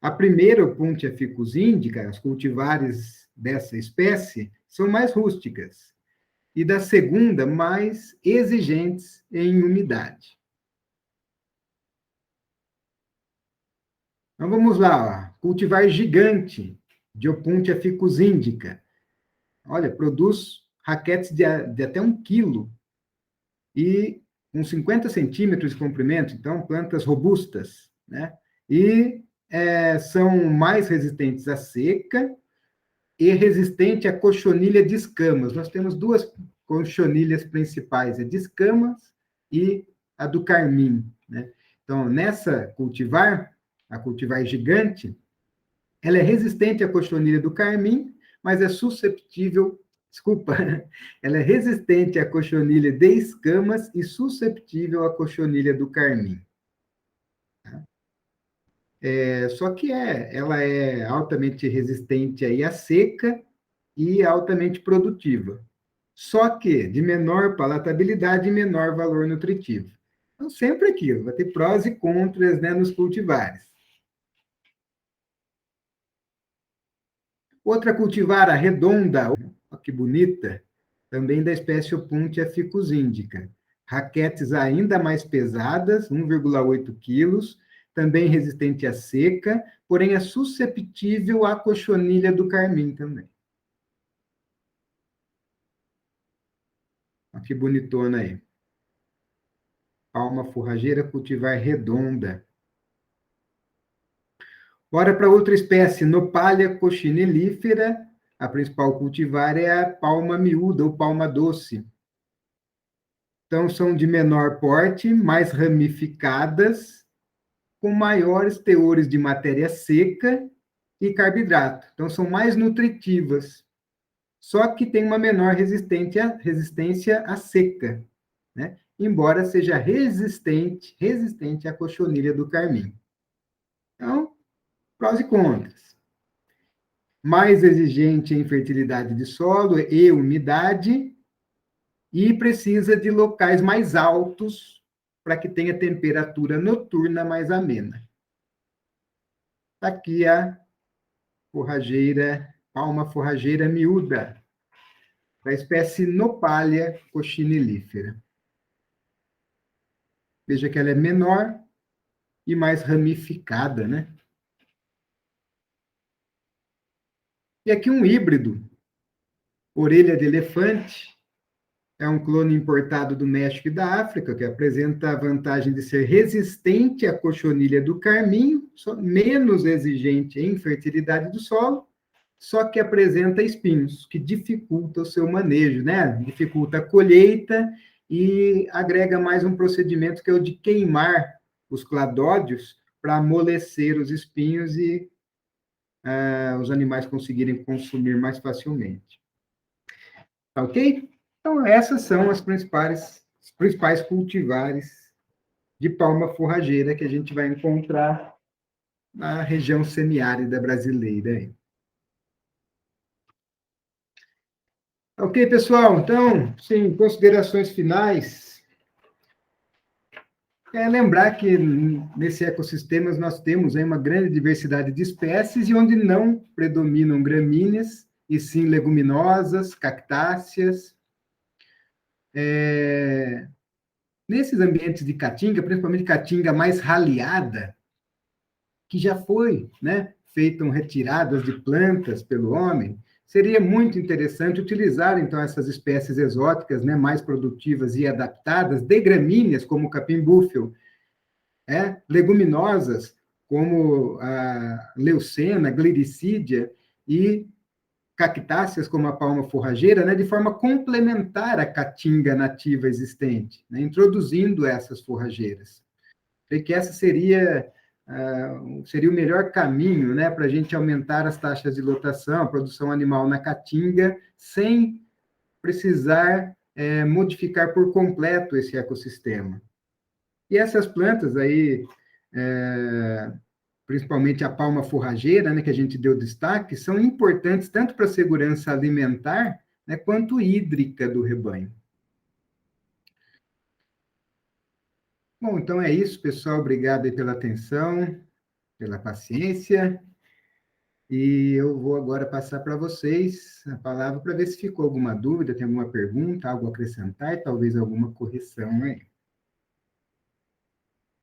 A primeira, o Puntia ficus indica, as cultivares dessa espécie, são mais rústicas. e da segunda, mais exigentes em umidade. Então, vamos lá, ó. Cultivar gigante, Diopuntia ficus indica. Olha, produz raquetes de até 1 quilo e com 50 centímetros de comprimento, então plantas robustas, né? E são mais resistentes à seca e resistente à cochonilha de escamas. Nós temos duas cochonilhas principais, a de escamas e a do carmim, né? Então, a cultivar gigante, ela é resistente à cochonilha do carmim, mas é susceptível, desculpa, ela é resistente à cochonilha de escamas e susceptível à cochonilha do carmim. Só que ela é altamente resistente aí à seca e altamente produtiva. Só que de menor palatabilidade e menor valor nutritivo. Então, sempre aquilo, vai ter prós e contras, né, nos cultivares. Outra cultivar, a redonda, olha que bonita, também da espécie Opuntia ficus indica. Raquetes ainda mais pesadas, 1,8 quilos, também resistente à seca, porém é susceptível à cochonilha do carmim também. Olha que bonitona aí. Palma forrageira cultivar redonda. Bora para outra espécie, Nopalha cochinellifera. A principal cultivar é a palma miúda ou palma doce. Então, são de menor porte, mais ramificadas, com maiores teores de matéria seca e carboidrato. Então, são mais nutritivas. Só que tem uma menor resistência à seca, né? Embora seja resistente à cochonilha do carmim. Então, prós e contras. Mais exigente em fertilidade de solo e umidade, e precisa de locais mais altos para que tenha temperatura noturna mais amena. Está aqui a palma forrageira miúda, da espécie Nopalha cochinellifera. Veja que ela é menor e mais ramificada, né? E aqui um híbrido, orelha de elefante, é um clone importado do México e da África, que apresenta a vantagem de ser resistente à cochonilha do carmim, menos exigente em fertilidade do solo, só que apresenta espinhos, que dificulta o seu manejo, né? Dificulta a colheita e agrega mais um procedimento que é o de queimar os cladódios para amolecer os espinhos e os animais conseguirem consumir mais facilmente. Tá ok? Então, essas são os principais cultivares de palma forrageira que a gente vai encontrar na região semiárida brasileira. Ok, pessoal? Então, sim, considerações finais. Lembrar que nesse ecossistema nós temos aí uma grande diversidade de espécies e onde não predominam gramíneas, e sim leguminosas, cactáceas. Nesses ambientes de caatinga, principalmente caatinga mais raleada, que já foi, né, feitas retiradas de plantas pelo homem, seria muito interessante utilizar, então, essas espécies exóticas, né, mais produtivas e adaptadas, de gramíneas, como o capim-búfio, leguminosas, como a leucena, gliricídia, e cactáceas, como a palma forrageira, né, de forma complementar à caatinga nativa existente, né, introduzindo essas forrageiras. Creio que essa seria o melhor caminho, né, para a gente aumentar as taxas de lotação, a produção animal na caatinga, sem precisar modificar por completo esse ecossistema. E essas plantas aí, principalmente a palma forrageira, né, que a gente deu destaque, são importantes tanto para a segurança alimentar, né, quanto hídrica do rebanho. Bom, então é isso, pessoal. Obrigado aí pela atenção, pela paciência. E eu vou agora passar para vocês a palavra para ver se ficou alguma dúvida, tem alguma pergunta, algo a acrescentar, talvez alguma correção aí.